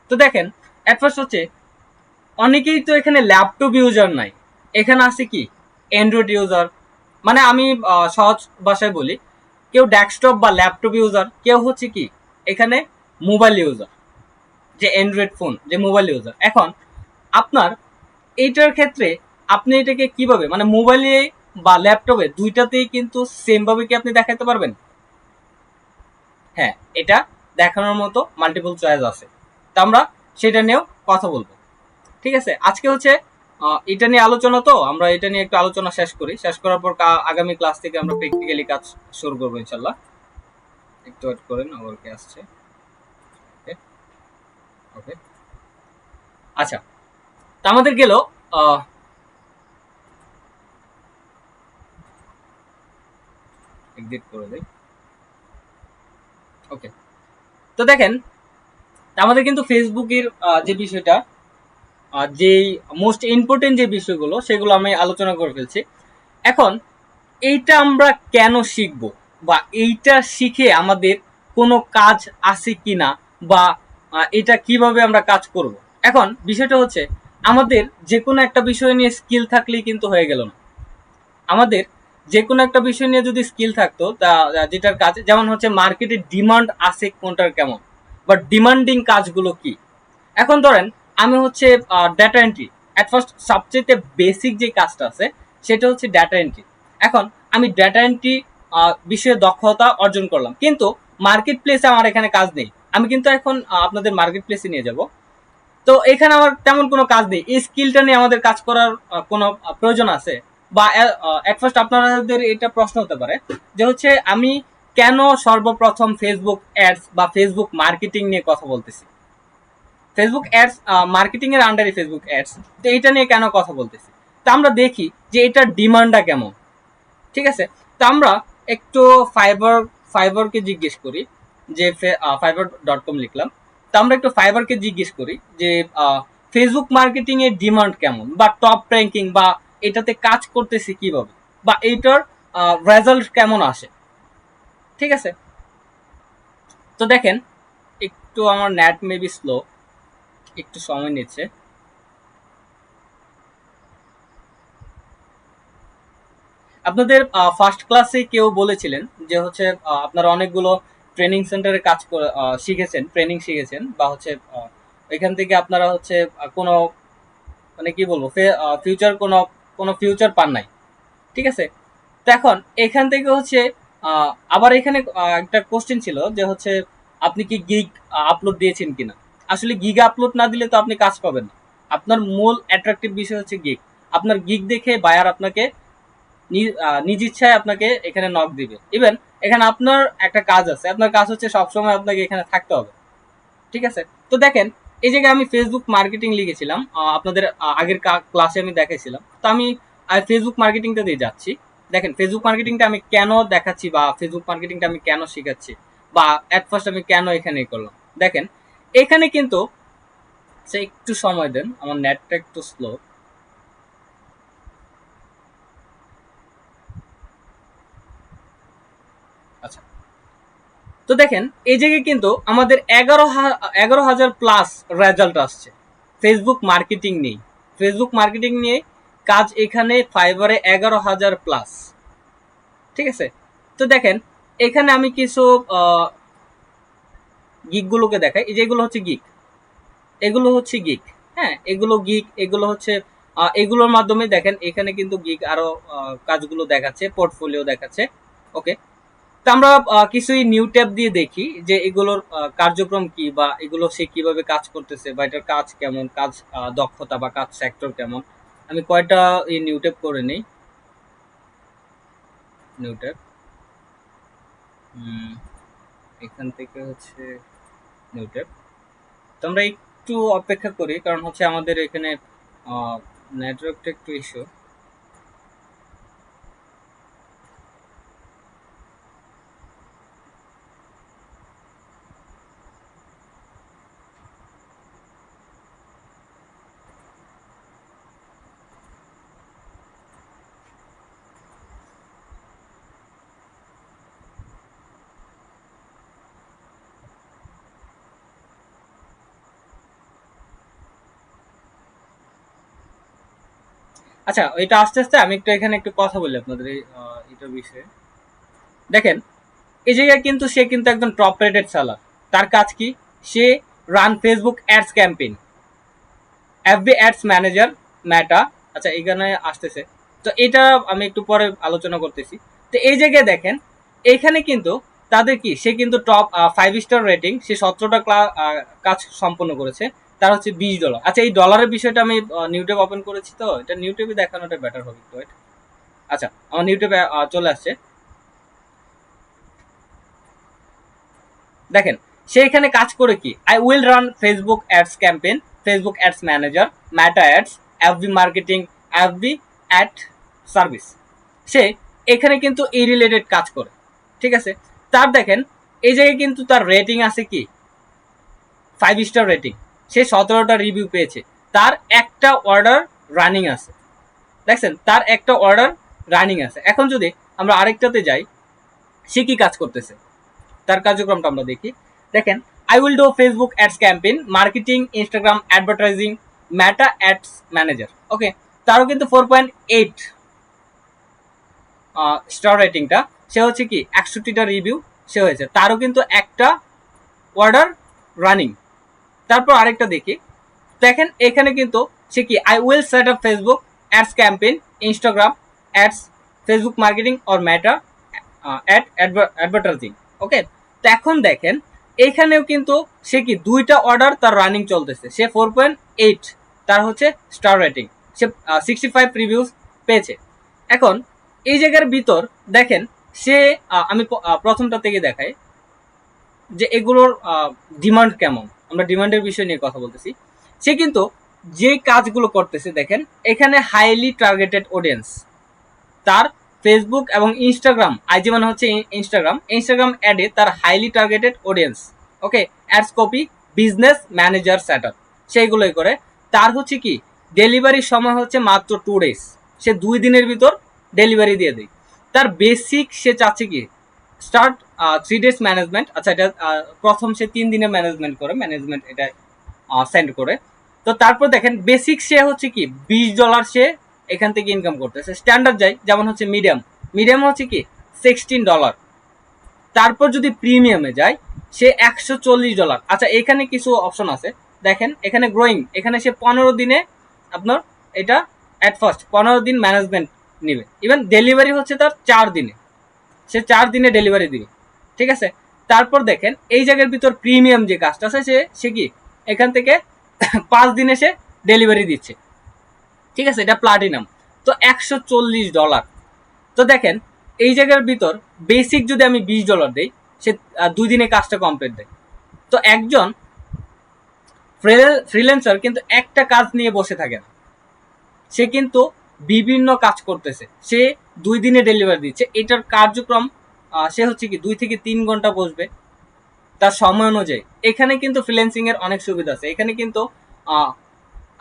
তো দেখেন, এট ফার্স্ট হচ্ছে অনেকেই তো এখানে ল্যাপটপ ইউজার নাই, এখানে আছে কি অ্যান্ড্রয়েড ইউজার, মানে আমি সহজ ভাষায় বলি, কেউ ডেস্কটপ বা ল্যাপটপ ইউজার, কেউ হচ্ছে কি এখানে মোবাইল ইউজার, যে অ্যান্ড্রয়েড ফোন, যে মোবাইল ইউজার। এখন আপনার এইটার ক্ষেত্রে আপনি এটাকে কিভাবে, মানে মোবাইলে বা ল্যাপটপে দুইটাতেই কিন্তু সেম ভাবে কি আপনি দেখাতে পারবেন? হ্যাঁ, এটা দেখানোর মতো মাল্টিপল চয়েস আছে, তা আমরা সেটা নিয়েও কথা বলবো। ঠিক আছে, আজকে হচ্ছে এটা নিয়ে আলোচনা, তো আমরা এটা নিয়ে একটু আলোচনা শেষ করি, শেষ করার পর আগামী ক্লাস থেকে আমরা প্র্যাকটিক্যালি কাজ শুরু করবো ইনশাল্লাহ। একটু ওয়েট করেন, আমার কি আসছে। ওকে, ওকে, আচ্ছা, তা আমাদের গেল এক্সিট করে দেই। ওকে, তো দেখেন, আমাদের কিন্তু ফেসবুকের যে বিষয়টা, যেই মোস্ট ইম্পর্টেন্ট যে বিষয়গুলো সেগুলো আমি আলোচনা করে ফেলছি। এখন এইটা আমরা কেন শিখব, বা এইটা শিখে আমাদের কোনো কাজ আছে কিনা, বা এটা কিভাবে আমরা কাজ করব। এখন বিষয়টা হচ্ছে, আমাদের যে কোনো একটা বিষয় নিয়ে স্কিল থাকলেই কিন্তু হয়ে গেল না। আমাদের যে কোনো একটা বিষয় নিয়ে যদি স্কিল থাকতো, তা যেটার কাজ, যেমন হচ্ছে মার্কেটে ডিমান্ড আছে কোনটার কেমন, বা ডিমান্ডিং কাজগুলো কি। এখন ধরেন আমি হচ্ছে ডেটা এন্ট্রি, অ্যাট ফার্স্ট সবচেয়ে বেসিক যে কাজটা আছে সেটা হচ্ছে ডেটা এন্ট্রি। এখন আমি ডেটা এন্ট্রি বিষয়ে দক্ষতা অর্জন করলাম, কিন্তু মার্কেট প্লেসে আমার এখানে কাজ নেই। আমি কিন্তু এখন আপনাদের মার্কেট প্লেসে নিয়ে যাব, তো এখানে আমার তেমন কোনো কাজ নেই। এই স্কিলটা নিয়ে আমাদের কাজ করার কোনো প্রয়োজন আছে? বা এট ফার্স্ট আপনাদের এটা প্রশ্ন হতে পারে যে হচ্ছে, আমি কেন সর্বপ্রথম ফেসবুক অ্যাডস বা ফেসবুক মার্কেটিং নিয়ে কথা বলতেছি, ফেসবুক অ্যাডস মার্কেটিং এর আন্ডারে ফেসবুক অ্যাডস, তো এটা নিয়ে কেন কথা বলতেছি। তো আমরা দেখি যে এটার ডিমান্ডটা কেমন। ঠিক আছে, তো আমরা একটু ফাইবারকে জিজ্ঞেস করি, যে fiverr.com লিখলাম। তো আমরা একটু ফাইবারকে জিজ্ঞেস করি যে ফেসবুক মার্কেটিং এর ডিমান্ড কেমন, বা টপ র্যাঙ্কিং, বা এটাতে কাজ করতেছি কিভাবে, বা এইটার রেজাল্ট কেমন আসে। ঠিক আছে, তো দেখেন, একটু আমার নেট মেবি স্লো, একটু সময় নিচ্ছে। আপনাদের ফার্স্ট ক্লাসে কেউ বলেছিলেন যে হচ্ছে আপনারা অনেকগুলো ট্রেনিং সেন্টারে কাজ করে শিখেছেন, ট্রেনিং শিখেছেন, বা হচ্ছে এখান থেকে আপনারা হচ্ছে কোনো, মানে কি বলবো, ফিউচার কোনো কোনো ফিউচার পান নাই। ঠিক আছে, তো এখন এখান থেকে হচ্ছে আবার এখানে একটা কোশ্চেন ছিল যে হচ্ছে, আপনি কি গিগ আপলোড দিয়েছেন কিনা। আসলে গিগ আপলোড না দিলে তো আপনি কাজ পাবেন না। আপনার মূল অ্যাট্রাকটিভ বিষয় হচ্ছে গিগ। আপনার গিগ দেখে বায়ার আপনাকে নিজ ইচ্ছায় আপনাকে এখানে নক দিবে। ইভেন এখানে আপনার একটা কাজ আছে, আপনার কাজ হচ্ছে সবসময় আপনাকে এখানে থাকতে হবে। ঠিক আছে, তো দেখেন, এই জায়গায় আমি ফেসবুক মার্কেটিং লিখেছিলাম, আপনাদের আগের ক্লাসে আমি দেখাইছিলাম। তো আমি ফেসবুক মার্কেটিংটা দিয়ে যাচ্ছি। দেখেন, ফেসবুক মার্কেটিংটা আমি কেন দেখাচ্ছি, বা ফেসবুক মার্কেটিংটা আমি কেন শেখাচ্ছি, বা অ্যাট ফার্স্ট আমি কেন এখানে করলাম। দেখেন, এখানে কিন্তু সে একটু সময় দেন, আমার নেটটা একটু স্লো। আচ্ছা, তো দেখেন, এই জায়গায় কিন্তু আমাদের 11,000 প্লাস রেজাল্ট আসছে ফেসবুক মার্কেটিং নেই। ফেসবুক মার্কেটিং নিয়ে কাজ এখানে ফাইবারে 11,000 প্লাস। ঠিক আছে, তো দেখেন, এখানে আমি কিছু গিগ গুলোকে দেখাই, এই যেগুলো হচ্ছে গিগ, এগুলো হচ্ছে গিগ। হ্যাঁ, এগুলো গিগ, এগুলো হচ্ছে এগুলোর মাধ্যমে দেখেন এখানে কিন্তু গিগ আরো কাজগুলো দেখাচ্ছে, পোর্টফোলিও দেখাচ্ছে। ওকে, তো আমরা কিছুই নিউ ট্যাব দিয়ে দেখি যে এগুলোর কার্যক্রম কি, বা এগুলো সে কিভাবে কাজ করতেছে, বা এটার কাজ কেমন, কাজ দক্ষতা বা কাজ সেক্টর কেমন। আমি কয়টা এই নিউ ট্যাব করে নেই। নিউ ট্যাব, এখান থেকে হচ্ছে নিউ ট্যাব। তো আমরা একটু অপেক্ষা করি, কারণ হচ্ছে আমাদের এখানে নেটওয়ার্কটা একটু ইস্যু। আচ্ছা, এটা আস্তে আস্তে আমি একটু এখানে একটু কথা বলি আপনাদের এটার বিষয়ে। দেখেন, এই জায়গায় কিন্তু সে কিন্তু একদম টপ রেটেড সেলার। তার কাজ কি? সে run Facebook ads campaign, FB ads manager, Meta. আচ্ছা, এখানে আসতেছে, তো এটা আমি একটু পরে আলোচনা করতেছি। তো এই জায়গায় দেখেন, এইখানে কিন্তু তাদের কি, সে কিন্তু টপ 5 স্টার রেটিং, সে 17টা কাজ সম্পন্ন করেছে। তার হচ্ছে $20। আচ্ছা, এই ডলারের বিষয়টা আমি নিউটিউব ওপেন করেছি, তো এটা নিউটিউবে দেখানোটা বেটার হবে একটু। আচ্ছা, আমার নিউটিউবে চলে আসছে। দেখেন, সে এখানে কাজ করে কি, I will run Facebook ads campaign, Facebook ads manager, Meta ads, FB marketing, FB ad service. সে এখানে কিন্তু এই রিলেটেড কাজ করে। ঠিক আছে, তার দেখেন এই জায়গায় কিন্তু তার রেটিং আছে কি, 5 স্টার রেটিং। সে 17টা রিভিউ পেয়েছে। তার একটা অর্ডার রানিং আছে। দেখছেন, তার একটা অর্ডার রানিং আছে। এখন যদি আমরা আরেকটাতে যাই, সে কি কাজ করতেছে, তার কার্যক্রমটা আমরা দেখি। দেখেন, I will do Facebook ads campaign, marketing, Instagram advertising, Meta ads manager. Okay, তারও কিন্তু 4.8 স্টার রেটিংটা। সে হচ্ছে কি 61টা রিভিউ সে হয়েছে, তারও কিন্তু একটা অর্ডার রানিং। তারপর আরেকটা দেখি। দেখেন, এখানে কিন্তু সে কি, I will set up Facebook ads campaign, Instagram ads, Facebook marketing or Meta advertising. Okay, তো এখন দেখেন এখানেও কিন্তু সে কি, 2টা অর্ডার তার রানিং চলতেছে। সে 4.8 তার হচ্ছে স্টার রেটিং, সে 65 রিভিউজ পেয়েছে। এখন এই জায়গার ভিতর দেখেন, সে আমি প্রথমটা থেকে দেখাই যে এগুলোর ডিমান্ড কেমন। আমরা ডিমান্ডের বিষয় নিয়ে কথা বলতেছি। সে কিন্তু যে কাজগুলো করতেছে, দেখেন এখানে হাইলি টার্গেটেড অডিয়েন্স। তার ফেসবুক এবং ইনস্টাগ্রাম, আইজি মানে হচ্ছে ইনস্টাগ্রাম অ্যাডে তার highly targeted audience. Okay, ads copy, business manager setup, সেইগুলোই করে। তার হচ্ছে কি, ডেলিভারির সময় হচ্ছে মাত্র 2 ডেজ। সে 2 দিনের ভিতর ডেলিভারি দিয়ে দেয়। তার বেসিক সে চাচ্ছে কি, স্টার্ট 3 ডেজ ম্যানেজমেন্ট। আচ্ছা, এটা প্রথম সে 3 দিনের ম্যানেজমেন্ট করে, ম্যানেজমেন্ট এটা সেন্ড করে। তো তারপর দেখেন বেসিক সে হচ্ছে কি $20 সে এখান থেকে ইনকাম করতেছে। স্ট্যান্ডার্ড যাই, যেমন হচ্ছে মিডিয়াম, মিডিয়াম হচ্ছে কি $16। তারপর যদি প্রিমিয়ামে যায়, সে $140। আচ্ছা, এখানে কিছু অপশন আছে। দেখেন এখানে গ্রোয়িং, এখানে সে 15 দিনে আপনার এটা অ্যাট ফার্স্ট 15 দিন ম্যানেজমেন্ট নিবে। ইভেন ডেলিভারি হচ্ছে তার 4 দিনে, সে 4 দিনে ডেলিভারি দিবে। ঠিক আছে, তারপর দেখেন এই জায়গার ভিতর প্রিমিয়াম যে কাজটা আছে, সে কি এখান থেকে 5 দিনে সে ডেলিভারি দিচ্ছে। ঠিক আছে, এটা প্লাটিনাম। তো $140। তো দেখেন এই জায়গার ভিতর বেসিক যদি আমি $20 দেই, সে 2 দিনে কাজটা কমপ্লিট দেয়। তো একজন ফ্রিল্যান্সার কিন্তু একটা কাজ নিয়ে বসে থাকে না, সে কিন্তু বিভিন্ন কাজ করতেছে। সে 2 দিনে ডেলিভারি দিচ্ছে। এটার কার্যক্রম সে হচ্ছে কি 2 থেকে 3 ঘন্টা বসবে তার সময় অনুযায়ী। এখানে কিন্তু ফ্রিল্যান্সিং এর অনেক সুবিধা আছে। এখানে কিন্তু আহ,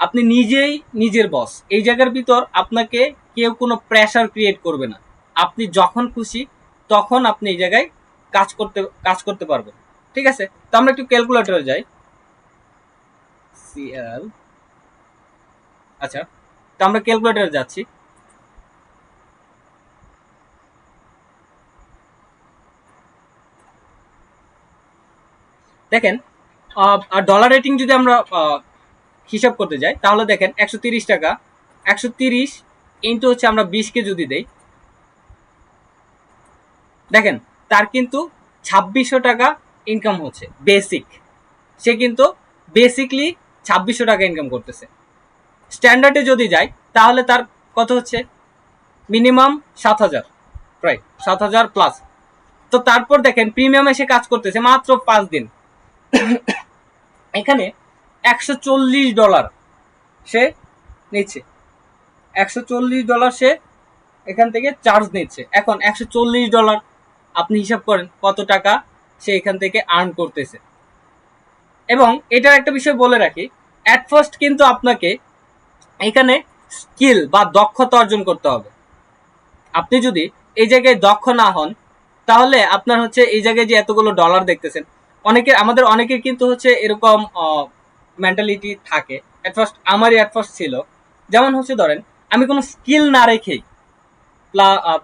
আপনি নিজেই নিজের বস। এই জায়গার ভিতর আপনাকে কেউ কোনো প্রেশার ক্রিয়েট করবে না। আপনি যখন খুশি তখন আপনি এই জায়গায় কাজ করতে পারবেন। ঠিক আছে, তো আমরা একটু ক্যালকুলেটরে যাই। সিএল, আচ্ছা, তো আমরা ক্যালকুলেটরে যাচ্ছি। দেখেন, ডলার রেটিং যদি আমরা হিসাব করতে যাই তাহলে দেখেন 130 টাকা, 130 ইন্টু হচ্ছে আমরা 20কে যদি দেই, দেখেন তার কিন্তু 2600 টাকা ইনকাম হচ্ছে বেসিক। সে কিন্তু বেসিকলি 2600 টাকা ইনকাম করতেছে। স্ট্যান্ডার্ডে যদি যাই তাহলে তার কত হচ্ছে, মিনিমাম 7000, প্রায় 7000 প্লাস। তো তারপর দেখেন প্রিমিয়ামে সে কাজ করতেছে মাত্র 5 দিন, এখানে $140 সে নিচ্ছে, $140 সে এখান থেকে চার্জ নিচ্ছে। এখন $140 আপনি হিসাব করেন কত টাকা সে এখান থেকে আর্ন করতেছে। এবং এটার একটা বিষয় বলে রাখি, অ্যাট ফার্স্ট কিন্তু আপনাকে এখানে স্কিল বা দক্ষতা অর্জন করতে হবে। আপনি যদি এই জায়গায় দক্ষ না হন তাহলে আপনার হচ্ছে এই জায়গায় যে এতগুলো ডলার দেখতেছেন, আমাদের অনেকের কিন্তু হচ্ছে এরকম মেন্টালিটি থাকে। অ্যাট ফার্স্ট আমারই অ্যাট ফার্স্ট ছিল, যেমন হচ্ছে ধরেন আমি কোনো স্কিল না রেখেই,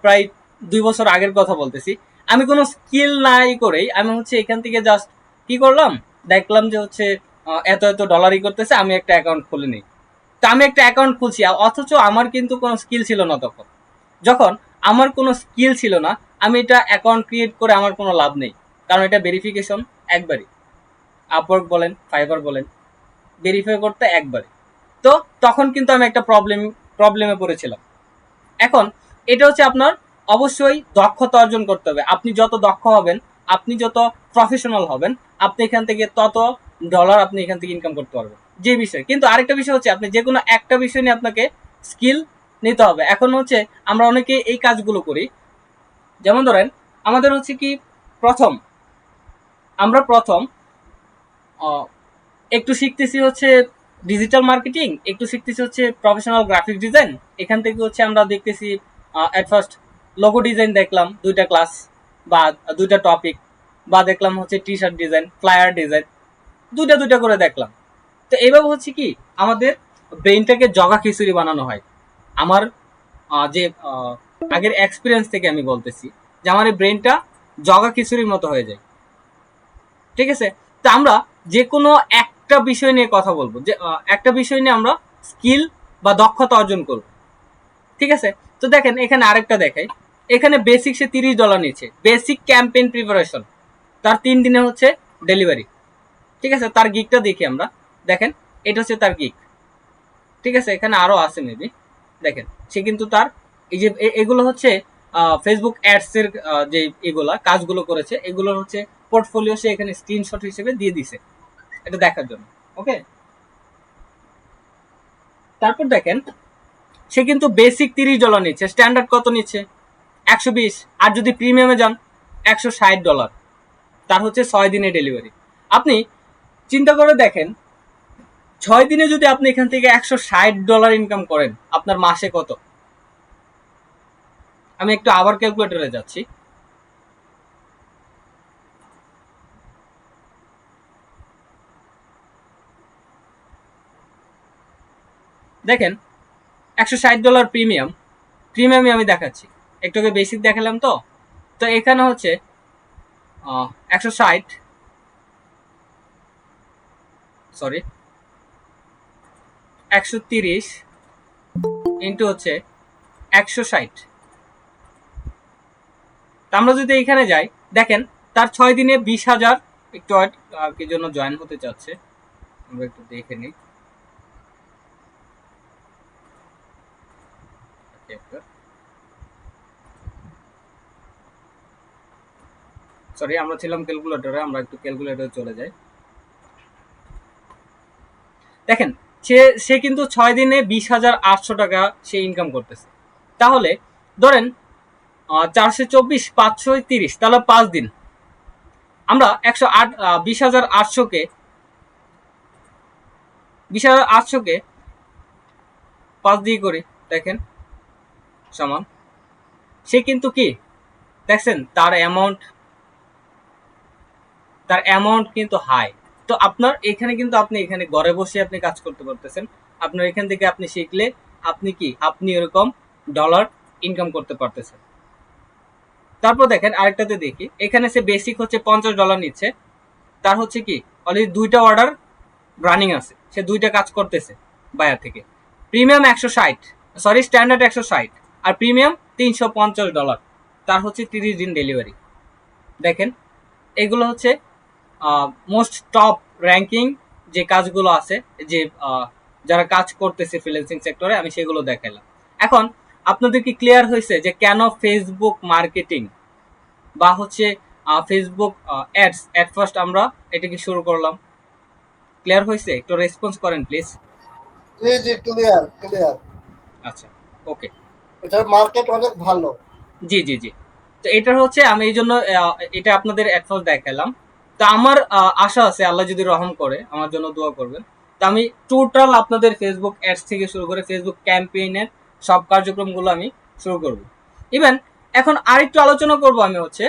প্রায় 2 বছর আগের কথা বলতেছি, আমি কোনো স্কিল নাই করেই আমি হচ্ছে এখান থেকে জাস্ট কি করলাম, দেখলাম যে হচ্ছে এত এত ডলারই করতেছে, আমি একটা অ্যাকাউন্ট খুলে নিই। তো আমি একটা অ্যাকাউন্ট খুলছি, অথচ আমার কিন্তু কোনো স্কিল ছিল না তখন। যখন আমার কোনো স্কিল ছিল না, আমি এটা অ্যাকাউন্ট ক্রিয়েট করে আমার কোনো লাভ নেই, কারণ এটা ভেরিফিকেশন একবারই, আপওয়ার্ক বলেন ফাইবার বলেন, ভেরিফাই করতে একবারই। তো তখন কিন্তু আমি একটা প্রবলেমে পড়েছিলাম। এখন এটা হচ্ছে আপনার অবশ্যই দক্ষতা অর্জন করতে হবে। আপনি যত দক্ষ হবেন, আপনি যত প্রফেশনাল হবেন, আপনি এখান থেকে তত ডলার আপনি এখান থেকে ইনকাম করতে পারবেন যে বিষয়। কিন্তু আরেকটা বিষয় হচ্ছে আপনি যে কোনো একটা বিষয় নিয়ে আপনাকে স্কিল নিতে হবে। এখন হচ্ছে আমরা অনেকে এই কাজগুলো করি, যেমন ধরেন আমাদের হচ্ছে কি আমরা প্রথম একটু শিখতেছি হচ্ছে ডিজিটাল মার্কেটিং, একটু শিখতেছি হচ্ছে প্রফেশনাল গ্রাফিক ডিজাইন। এখান থেকে হচ্ছে আমরা দেখতেছি অ্যাট ফার্স্ট লোগো ডিজাইন দেখলাম 2টা ক্লাস বা 2টা টপিক, বা দেখলাম হচ্ছে T shirt design, flyer design, 2টা করে দেখলাম। তো এইভাবে হচ্ছে কি আমাদের ব্রেইনটাকে জগা খিচুড়ি বানানো হয়। আমার যে আগের এক্সপিরিয়েন্স থেকে আমি বলতেছি যে আমার এই ব্রেইনটা জগা খিচুড়ির মতো হয়ে যায়। ঠিক আছে, তো আমরা যে কোনো একটা বিষয় নিয়ে কথা বলবো, যে একটা বিষয় নিয়ে আমরা স্কিল বা দক্ষতা অর্জন করব। ঠিক আছে, তো দেখেন এখানে আরেকটা দেখাই, এখানে বেসিক সে $30 নিচ্ছে, বেসিক ক্যাম্পেইন প্রিপারেশন, তার 3 দিনে হচ্ছে ডেলিভারি। ঠিক আছে, তার গিকটা দেখি আমরা, দেখেন এটা হচ্ছে তার গিক। ঠিক আছে, এখানে আরো আছে মেবি, দেখেন সে কিন্তু তার এই যে এগুলো হচ্ছে ফেসবুক অ্যাডস এর যে এগুলা কাজগুলো করেছে, এগুলো হচ্ছে পোর্টফোলিও সে এখানে স্ক্রিনশট হিসেবে দিয়ে দিছে এটা দেখার জন্য। ওকে, তারপর দেখেন সে কিন্তু বেসিক $30 নিচ্ছে, স্ট্যান্ডার্ড কত নিচ্ছে 120, আর যদি প্রিমিয়ামে যান $160। তার হচ্ছে 6 দিনে ডেলিভারি। আপনি চিন্তা করে দেখেন 6 দিনে যদি আপনি এখান থেকে $160 ইনকাম করেন, আপনার মাসে কত। আমি একটু আবার ক্যালকুলেটরে যাচ্ছি, দেখেন $160 প্রিমিয়ামে আমি দেখাচ্ছি, একটু আগে বেসিক দেখালাম। তো তো এখানে হচ্ছে 160, সরি 130 ইন্টু হচ্ছে 160। আমরা যদি এখানে যাই, দেখেন তার 6 দিনে 20,000। একটু কি জন্য জয়েন হতে চাচ্ছে আমরা একটু দেখে নিই। সরি, আমরা ছিলাম ক্যালকুলেটরে, আমরা একটু ক্যালকুলেটরে চলে যাই। দেখেন সে কিন্তু 6 দিনে 20,800 টাকা সে ইনকাম করতেছে। তাহলে ধরেন 424, 530, তাহলে 5 দিন আমরা 108, 20,800কে 5 দিয়ে করি, দেখেন সমান, সে কিন্তু কি দেখছেন তার অ্যামাউন্ট কিন্তু হাই। তো আপনার এখানে কিন্তু আপনি এখানে ঘরে বসে আপনি কাজ করতে পারতেছেন। আপনার এখান থেকে আপনি শিখলে আপনি এরকম ডলার ইনকাম করতে পারতেছেন। তারপর দেখেন আরেকটাতে দেখি, এখানে সে বেসিক হচ্ছে $50 নিচ্ছে, তার হচ্ছে কি অলরেডি 2টা অর্ডার রানিং আছে, সে 2টা কাজ করতেছে বায়ার থেকে। প্রিমিয়াম 160, সরি স্ট্যান্ডার্ড 160, আর প্রিমিয়াম $350, তার হচ্ছে 30 দিন ডেলিভারি। দেখেন এগুলো হচ্ছে মোস্ট টপ র্যাঙ্কিং যে কাজগুলো আছে, যে যারা কাজ করতেছে ফ্রিল্যান্সিং সেক্টরে, আমি সেগুলো দেখালাম। এখন আপনাদের কি ক্লিয়ার হয়েছে যে কেন ফেসবুক মার্কেটিং বা হচ্ছে ফেসবুক অ্যাডস অ্যাট ফার্স্ট আমরা এটাকে শুরু করলাম? ক্লিয়ার হয়েছে? একটু রেসপন্স করেন please. G G, clear clear. আচ্ছা, ওকে। এটার মার্কেট অনেক ভালো। জি জি জি। তো এটা হচ্ছে আমি এই জন্য এটা আপনাদের অ্যাট ফার্স্ট দেখালাম। তো আমার আশা আছে আল্লাহ যদি রহম করে আমার জন্য দোয়া করবেন। তো আমি টোটাল আপনাদের ফেসবুক অ্যাডস থেকে শুরু করে ফেসবুক ক্যাম্পেইনের সব কার্যক্রমগুলো আমি শুরু করব। ইভেন এখন আরেকটু আলোচনা করব আমি হচ্ছে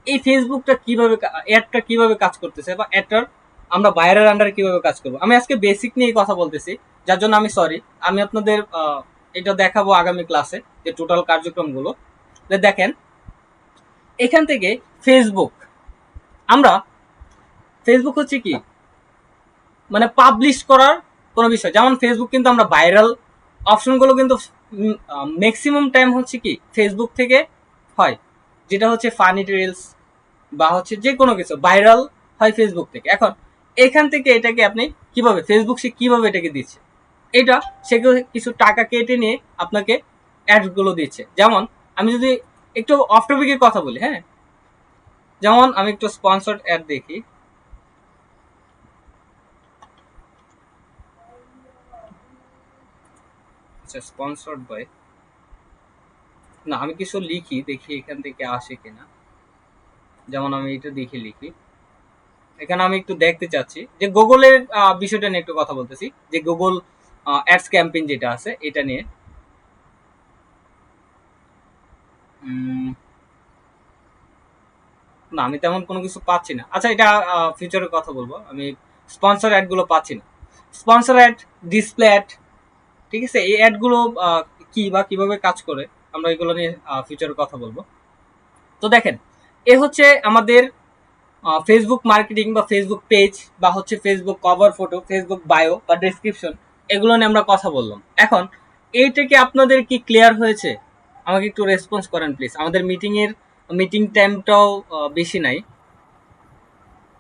এই ফেসবুকটা কিভাবে, অ্যাডটা কিভাবে কাজ করতেছে, বা অ্যাডটার আমরা বাইরের আন্ডারে কিভাবে কাজ করব। আমি আজকে বেসিক নিয়ে কথা বলতেছি, যার জন্য আমি সরি। আমি আপনাদের এটা দেখাবো আগামী ক্লাসে যে টোটাল কার্যক্রমগুলো। দেখেন এখান থেকে ফেসবুক, আমরা ফেসবুক হচ্ছে কি মানে পাবলিশ করার কোনো বিষয়, যেমন ফেসবুক কিন্তু আমরা ভাইরাল অপশনগুলো কিন্তু ম্যাক্সিমাম টাইম হচ্ছে কি ফেসবুক থেকে হয়, যেটা হচ্ছে ফানি রিলস বা হচ্ছে যে কোনো কিছু ভাইরাল হয় ফেসবুক থেকে। এখন এখান থেকে এটাকে আপনি কিভাবে ফেসবুক সে কিভাবে এটাকে দিচ্ছে, এটা সে কিছু টাকা কেটে নিয়ে আপনাকে অ্যাডস গুলো দিচ্ছে। যেমন আমি যদি একটু অফ টপিকের কথা বলি, হ্যাঁ, যেমন আমি একটু স্পন্সর্ড অ্যাড দেখি। আচ্ছা, স্পন্সর্ড বাই, না আমি কিছু লিখি দেখি এখান থেকে আসে কিনা। যেমন আমি এটা দেখে লিখি, এখানে আমি একটু দেখতে চাচ্ছি যে গুগলের বিষয়টা নিয়ে একটু কথা বলতেছি, যে গুগল অ্যাডস ক্যাম্পেইন যেটা আছে এটা নিয়ে। না আমি তেমন কোনো কিছু পাচ্ছি না। আচ্ছা, এটা ফিউচারের কথা বলবো। আমি স্পন্সর অ্যাড গুলো পাচ্ছি না। স্পন্সর অ্যাড, ডিসপ্লে অ্যাড, ঠিক আছে, এই অ্যাড গুলো কি বা কিভাবে কাজ করে আমরা এগুলো নিয়ে ফিউচারে কথা বলবো। তো দেখেন এ হচ্ছে আমাদের ফেসবুক মার্কেটিং বা ফেসবুক পেজ বা হচ্ছে Facebook cover photo, Facebook bio বা ডেসক্রিপশন, এগুলো নিয়ে আমরা কথা বললাম। এখন এইটা কি আপনাদের কি ক্লিয়ার হয়েছে? আমাকে একটু রেসপন্স করেন প্লিজ। আমাদের মিটিং টাইমটাও বেশি নাই,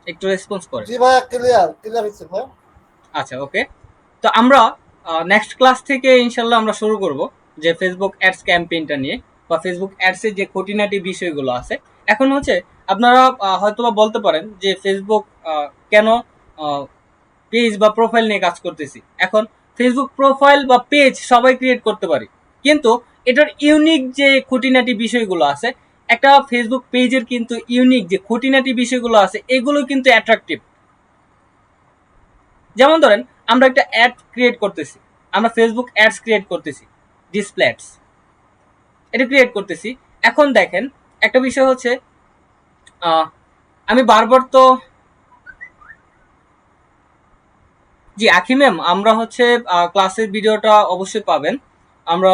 একটু রেসপন্স করেন। জি ভাইয়া, ক্লিয়ার ক্লিয়ার হচ্ছে ভাই। আচ্ছা, ওকে। তো আমরা নেক্সট ক্লাস থেকে ইনশাল্লাহ আমরা শুরু করব যে ফেসবুক অ্যাডস ক্যাম্পেইনটা নিয়ে বা ফেসবুক অ্যাডসের যে খুঁটিনাটি বিষয়গুলো আছে। এখন হচ্ছে আপনারা হয়তোবা বলতে পারেন যে ফেসবুক কেন পেজ বা প্রোফাইল নিয়ে কাজ করতেছি। এখন ফেসবুক প্রোফাইল বা পেজ সবাই ক্রিয়েট করতে পারি, কিন্তু এটার ইউনিক যে খুঁটিনাটি বিষয়গুলো আছে, একটা ফেসবুক পেজের কিন্তু ইউনিক যে খুঁটিনাটি বিষয়গুলো আছে এগুলো কিন্তু অ্যাট্রাকটিভ। যেমন ধরেন আমরা একটা অ্যাড ক্রিয়েট করতেছি, আমরা ফেসবুক অ্যাডস ক্রিয়েট করতেছি, ডিসপ্লে অ্যাডস এটা ক্রিয়েট করতেছি। এখন দেখেন একটা বিষয় হচ্ছে আমি বারবার তো, জি আখি ম্যাম, আমরা হচ্ছে ক্লাসের ভিডিওটা অবশ্যই পাবেন। আমরা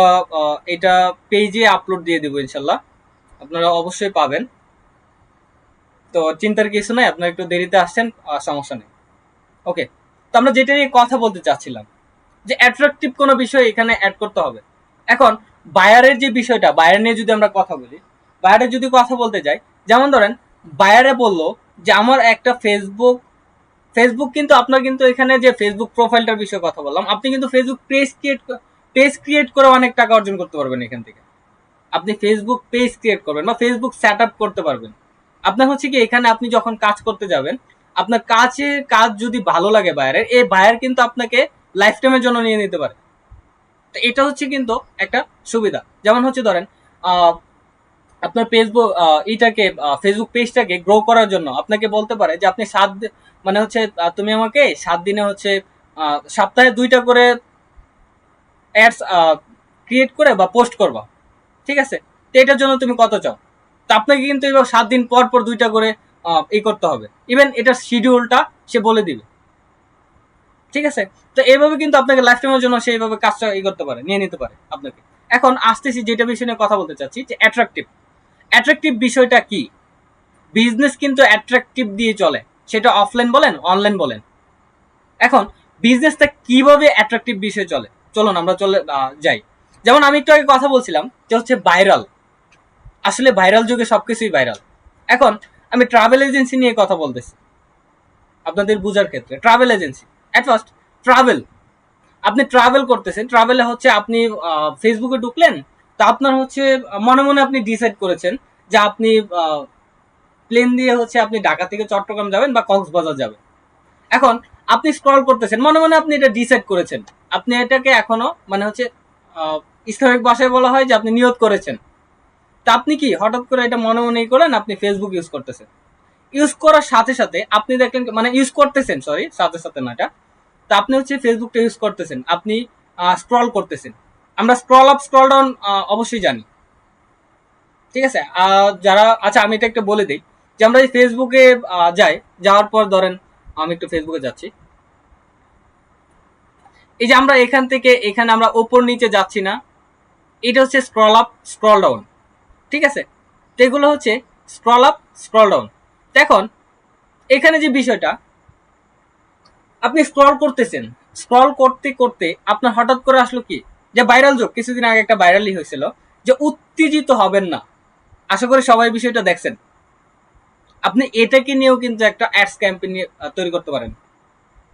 এটা পেজে আপলোড দিয়ে দেবো ইনশাল্লাহ, আপনারা অবশ্যই পাবেন। তো চিন্তার কিছু নাই, আপনারা একটু দেরিতে আসছেন, সমস্যা নেই। ওকে, তো আমরা যেটা নিয়ে কথা বলতে চাচ্ছিলাম যে অ্যাট্রাকটিভ কোনো বিষয় এখানে অ্যাড করতে হবে। এখন বায়ারের যে বিষয়টা, বায়ার নিয়ে যদি আমরা কথা বলি, বায়ারের যদি কথা বলতে যাই, যেমন ধরেন বায়ারে বললো যে আমার একটা ফেসবুক ফেসবুক কিন্তু আপনার কিন্তু এখানে যে ফেসবুক প্রোফাইলটার বিষয়ে কথা বললাম, আপনি কিন্তু ফেসবুক পেজ ক্রিয়েট করে অনেক টাকা অর্জন করতে পারবেন এখান থেকে। আপনি ফেসবুক পেজ ক্রিয়েট করবেন বা ফেসবুক সেট আপ করতে পারবেন। আপনার হচ্ছে কি এখানে আপনি যখন কাজ করতে যাবেন, আপনার কাজ যদি ভালো লাগে বায়ারের, এই বায়ার কিন্তু আপনাকে লাইফ টাইমের জন্য নিয়ে নিতে পারে। তো এটা হচ্ছে কিন্তু একটা সুবিধা। যেমন হচ্ছে ধরেন আপনার ফেসবুক এইটাকে ফেসবুক পেজটাকে গ্রো করার জন্য আপনাকে বলতে পারে যে আপনি মানে হচ্ছে তুমি আমাকে 7 দিনে হচ্ছে সপ্তাহে 2টা করে অ্যাডস ক্রিয়েট করে বা পোস্ট করবা, ঠিক আছে, তো এটার জন্য তুমি কত চাও। তো আপনাকে কিন্তু এবার 7 দিন পর পর 2টা করে এই করতে হবে। ইভেন এটার শিডিউলটা সে বলে দিবে, ঠিক আছে। তো এইভাবে কিন্তু আপনাকে লাইফ টাইমের জন্য সেইভাবে কাজটা করতে পারে, নিয়ে নিতে পারে আপনাকে। এখন আসতেছি যেটা বিষয় নিয়ে কথা বলতে চাচ্ছি, যে অ্যাট্রাকটিভ বিষয়টা কি। বিজনেস কিন্তু অ্যাট্রাকটিভ দিয়ে চলে, সেটা অফলাইন বলেন অনলাইন বলেন। এখন বিজনেসটা কিভাবে অ্যাট্রাকটিভ বিষয় চলে, চলুন আমরা যাই। যেমন আমি একটু আগে কথা বলছিলাম যে হচ্ছে ভাইরাল, আসলে ভাইরাল যুগে সবকিছুই ভাইরাল। এখন আমি ট্রাভেল এজেন্সি নিয়ে কথা বলতেছি আপনাদের বুঝার ক্ষেত্রে। Travel agency, at first travel, আপনি ট্রাভেল করতেছেন, ট্রাভেলে হচ্ছে আপনি ফেসবুকে ঢুকলেন, তা আপনার হচ্ছে মনে মনে আপনি ডিসাইড করেছেন যে আপনি প্লেন দিয়ে হচ্ছে আপনি ঢাকা থেকে চট্টগ্রাম যাবেন বা কক্সবাজার যাবেন। এখন আপনি স্ক্রল করতেছেন, মনে মনে আপনি এটা ডিসাইড করেছেন, আপনি এটাকে এখনো মানে হচ্ছে ইসলামিক ভাষায় বলা হয় যে আপনি নিয়ত করেছেন। তা আপনি কি হঠাৎ করে এটা মনে মনেই করেন আপনি ফেসবুক ইউজ করতেছেন, ইউজ করার সাথে সাথে আপনি দেখলেন মানে ইউজ করতেছেন, সরি সাথে সাথে না এটা, তা আপনি হচ্ছে ফেসবুকটা ইউজ করতেছেন, আপনি স্ক্রল করতেছেন। আমরা স্ক্রল আপ স্ক্রল ডাউন অবশ্যই জানি, ঠিক আছে। যারা, আচ্ছা আমি এটা একটা বলে দিই যে আমরা এই ফেসবুকে যাই, যাওয়ার পর ধরেন আমি একটু ফেসবুকে যাচ্ছি, এই যে আমরা এখান থেকে এখানে আমরা ওপর নিচে যাচ্ছি না, এটা হচ্ছে স্ক্রল আপ স্ক্রল ডাউন, ঠিক আছে। তো এগুলো হচ্ছে স্ক্রল আপ স্ক্রল ডাউন। এখন এখানে যে বিষয়টা, আপনি স্ক্রল করতেছেন, স্ক্রল করতে করতে আপনার হঠাৎ করে আসলো কি, যে ভাইরাল যোগ কিছুদিন আগে একটা ভাইরালই হয়েছিল যে উত্তেজিত হবেন না। আশা করি সবাই বিষয়টা দেখছেন। আপনি এটাকে নিয়েও কিন্তু একটা অ্যাডস ক্যাম্পেইন তৈরি করতে পারেন,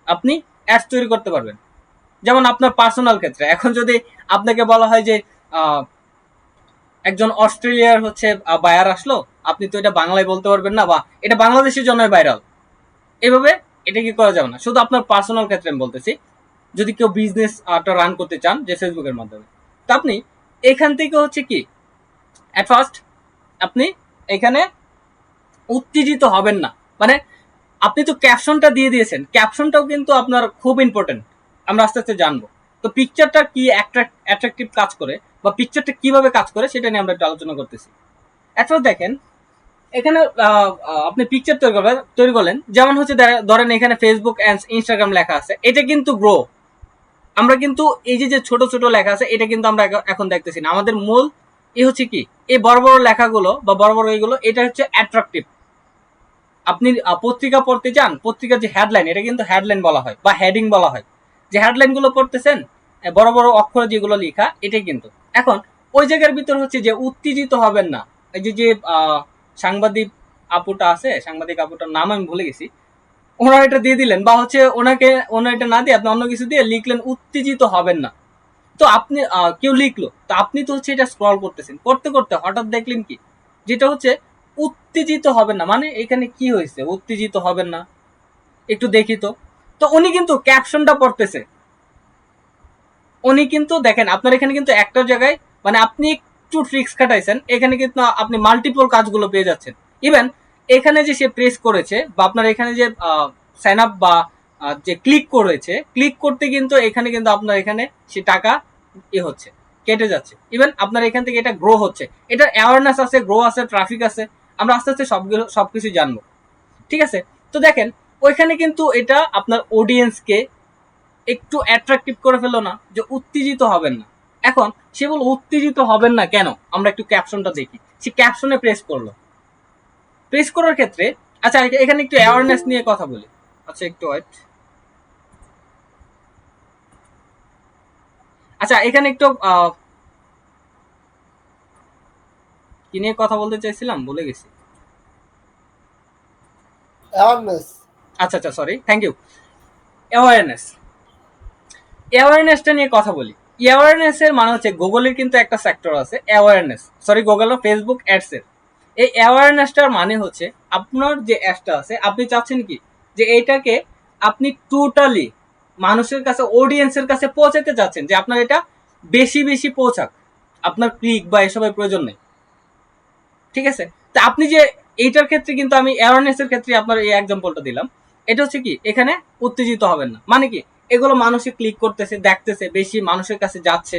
আপনি অ্যাডস তৈরি করতে পারবেন। যেমন আপনার পার্সোনাল ক্ষেত্রে এখন যদি আপনাকে বলা হয় যে আহ, একজন অস্ট্রেলিয়ার হচ্ছে বায়ার আসলো, আপনি তো এটা বাংলায় বলতে পারবেন না, বা এটা বাংলাদেশের জন্য ভাইরাল, এভাবে এটা কি করা যাবে না। শুধু আপনার পার্সোনাল ক্ষেত্রে আমি বলতেছি, যদি কেউ বিজনেস রান করতে চান যে ফেসবুকের মাধ্যমে, তো আপনি এখান থেকে হচ্ছে কি অ্যাট ফার্স্ট আপনি এখানে উত্তেজিত হবেন না। মানে আপনি তো ক্যাপশনটা দিয়ে দিয়েছেন, ক্যাপশনটাও কিন্তু আপনার খুব ইম্পর্টেন্ট, আমরা আস্তে আস্তে জানবো। তো পিকচারটা কি অ্যাট্রাকটিভ কাজ করে বা পিকচারটা কিভাবে কাজ করে সেটা নিয়ে আমরা একটু আলোচনা করতেছি। এখন দেখেন এখানে আপনি পিকচার তৈরি করলেন, যেমন হচ্ছে ধরেন এখানে ফেসবুক অ্যান্ড ইনস্টাগ্রাম লেখা আছে, এটা কিন্তু গ্রো, আমরা কিন্তু এই যে যে ছোট ছোট লেখা আছে এটা কিন্তু আমরা এখন দেখতেছি না, আমাদের মূল এই হচ্ছে কি এই বড় বড় লেখাগুলো বা বড় বড় এইগুলো, এটা হচ্ছে অ্যাট্রাকটিভ। আপনি পত্রিকা পড়তে চান, পত্রিকার যে হেডলাইন, এটা কিন্তু হেডলাইন বলা হয় বা হেডিং বলা হয়, যে হেডলাইন গুলো পড়তেছেন বড় বড় অক্ষরে যেগুলো লেখা, এটাই কিন্তু। এখন ওই জায়গার ভিতর হচ্ছে যে উত্তেজিত হবেন না। এই যে যে সাংবাদিক আপুটা আছে, সাংবাদিক আপুটার নাম আমি ভুলে গেছি, ওনারা এটা দিয়ে দিলেন, বা হচ্ছে ওনার এটা না দিয়ে আপনি অন্য কিছু দিয়ে লিখলেন উত্তেজিত হবেন না। তো আপনি কেউ লিখলো, তো আপনি তো হচ্ছে এটা স্ক্রল করতেছেন, করতে করতে হঠাৎ দেখলেন কি, যেটা হচ্ছে উত্তেজিত হবেন না, মানে এখানে কি হয়েছে উত্তেজিত হবেন না, একটু দেখি তো। তো উনি কিন্তু ক্যাপশনটা পড়তেছে, উনি কিন্তু দেখেন আপনার এখানে কিন্তু একটা জায়গায় মানে আপনি একটু ট্রিক্স খাটাইছেন, এখানে কিন্তু আপনি মাল্টিপল কাজগুলো পেয়ে যাচ্ছেন। ইভেন এখানে যে সে প্রেস করেছে বা আপনার এখানে যে সাইন আপ বা যে ক্লিক করেছে, ক্লিক করতে কিন্তু এখানে কিন্তু আপনার এখানে সে টাকা হচ্ছে, কেটে যাচ্ছে। ইভেন আপনার এখান থেকে এটা গ্রো হচ্ছে, এটার অ্যাওয়ারনেস আছে, গ্রো আছে, ট্রাফিক আছে, আমরা আস্তে আস্তে সবকিছু জানবো, ঠিক আছে। তো দেখেন ওইখানে কিন্তু এটা আপনার অডিয়েন্সকে একটু অ্যাট্রাকটিভ করে ফেললো না, যে উত্তেজিত হবেন না। এখন সে বলল উত্তেজিত হবেন না কেন, আমরা একটু ক্যাপশনটা দেখি। সে ক্যাপশনে প্রেস করলো, প্রেস করার ক্ষেত্রে, আচ্ছা এখানে একটু অ্যাওয়ারনেস নিয়ে কথা বলি। আচ্ছা একটু ওয়েট, আচ্ছা এখানে একটু কি নিয়ে কথা বলতে চাইছিলাম ভুলে গেছি। অ্যাওয়ারনেস। আচ্ছা আচ্ছা সরি, থ্যাংক ইউ। অ্যাওয়ারনেস, অ্যাওয়ারনেসটা নিয়ে কথা বলি। অ্যাওয়ারনেস এর মানে হচ্ছে গুগলের কিন্তু একটা সেক্টর আছে অ্যাওয়ারনেস, সরি গুগল ও ফেসবুক অ্যাডস এর। এই অ্যাওয়ারনেসটার মানে হচ্ছে আপনার যে অ্যাডসটা আছে আপনি চাচ্ছেন কি যে এইটাকে আপনি টোটালি মানুষের কাছে, অডিয়েন্সের কাছে পৌঁছাতে চাচ্ছেন, যে আপনার এটা বেশি বেশি পৌঁছাক, আপনার ক্লিক বা এসবের প্রয়োজন নেই, ঠিক আছে। তা আপনি যে এইটার ক্ষেত্রে কিন্তু আমি অ্যাওয়ারনেস এর ক্ষেত্রে আপনার এই এক্সাম্পলটা দিলাম, এটা হচ্ছে কি এখানে উত্তেজিত হবেন না, মানে কি এগুলো মানুষে ক্লিক করতেছে, দেখতেছে, বেশি মানুষের কাছে যাচ্ছে,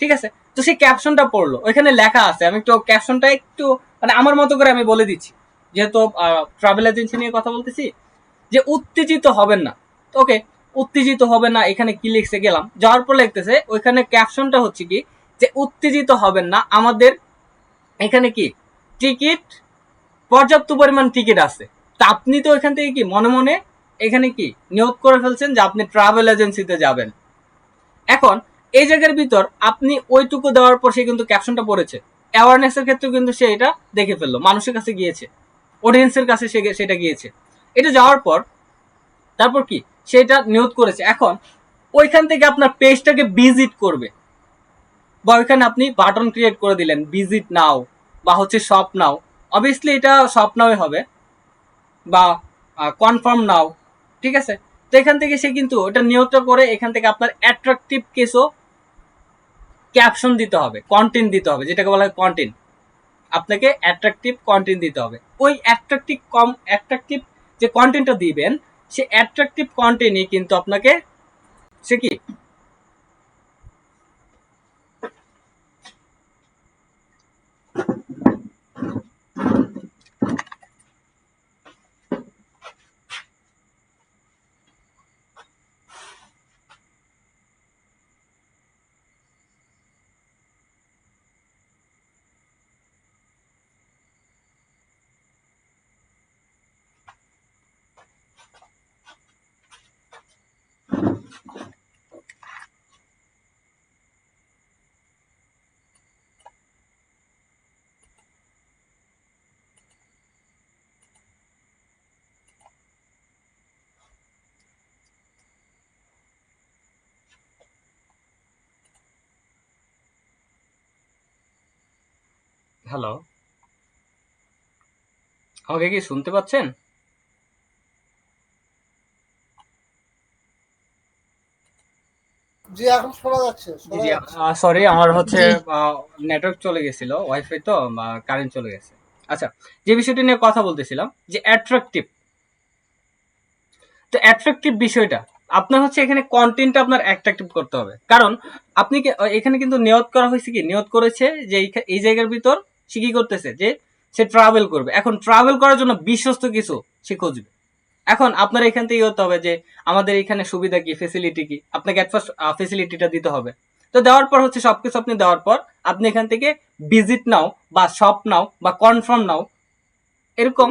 ঠিক আছে। তো সেই ক্যাপশনটা পড়লো, ওইখানে লেখা আছে, আমি একটু ক্যাপশনটা একটু মানে আমার মতো করে আমি বলে দিচ্ছি, যেহেতু ট্রাভেল এজেন্সি নিয়ে কথা বলতেছি, যে উত্তেজিত হবেন না। ওকে, উত্তেজিত হবে না, এখানে কি লিখছে গেলাম, যাওয়ার পর লিখতেছে ওইখানে ক্যাপশনটা হচ্ছে কি যে উত্তেজিত হবেন না, আমাদের এখানে কি টিকিট, পর্যাপ্ত পরিমাণ টিকিট আছে। তা আপনি তো এখান থেকে কি মনে মনে এখানে কি নিয়োগ করে ফেলছেন যে আপনি ট্রাভেল এজেন্সিতে যাবেন। এখন এই জায়গার ভিতর আপনি ওইটুকু দেওয়ার পর সে কিন্তু ক্যাপশনটা পড়েছে, অ্যাওয়ারনেসের ক্ষেত্রে কিন্তু সে এটা দেখে ফেললো, মানুষের কাছে গিয়েছে, অডিয়েন্সের কাছে সেটা গিয়েছে। এটা যাওয়ার পর তারপর কি সেটা নিয়োগ করেছে। এখন ওইখান থেকে আপনার পেজটাকে ভিজিট করবে, বা ওইখানে আপনি বাটন ক্রিয়েট করে দিলেন ভিজিট নাও বা হচ্ছে শপ নাও। অবভিয়াসলি এটা শপ নাও হবে বা কনফার্ম নাও, ঠিক আছে। তো এখান থেকে সে কিন্তু ওটা নিয়োগটা করে এখান থেকে আপনার অ্যাট্রাকটিভ কিছু ক্যাপশন দিতে হবে, কন্টেন্ট দিতে হবে, যেটাকে বলা হয় কন্টেন্ট। আপনাকে অ্যাট্রাকটিভ কন্টেন্ট দিতে হবে। ওই অ্যাট্রাকটিভ যে কন্টেন্টটা দিবেন, সে অ্যাট্রাকটিভ কন্টেন্টই কিন্তু আপনাকে সে কি হ্যালো, আমাকে কি শুনতে পাচ্ছেন? জি এখন শোনা যাচ্ছে, জি শোনা জি, যাচ্ছে। সরি, আমার হচ্ছে জি নেটওয়ার্ক চলে গেছিল, ওয়াইফাই তো, কারেন্ট চলে গেছে। আচ্ছা, যে বিষয়টি নিয়ে কথা বলতেছিলাম যে অ্যাট্রাকটিভ, তো অ্যাট্রাকটিভ বিষয়টা আপনার হচ্ছে এখানে কন্টেন্ট আপনার অ্যাট্রাকটিভ করতে হবে। কারণ আপনি এখানে কিন্তু নিয়ত করা হয়েছে, কি নিয়ত করেছে যে এই জায়গার ভিতর সে কি করতেছে, যে সে ট্রাভেল করবে। এখন ট্রাভেল করার জন্য বিশ্বস্ত কিছু সে খুঁজবে। এখন আপনার এখান থেকে হতে হবে যে আমাদের এখানে সুবিধা কি, ফেসিলিটি কি, আপনাকে অ্যাট ফার্স্ট ফেসিলিটিটা দিতে হবে। তো দেওয়ার পর হচ্ছে সবকিছু আপনি দেওয়ার পর আপনি এখান থেকে ভিজিট নাও বা শপ নাও বা কনফার্ম নাও, এরকম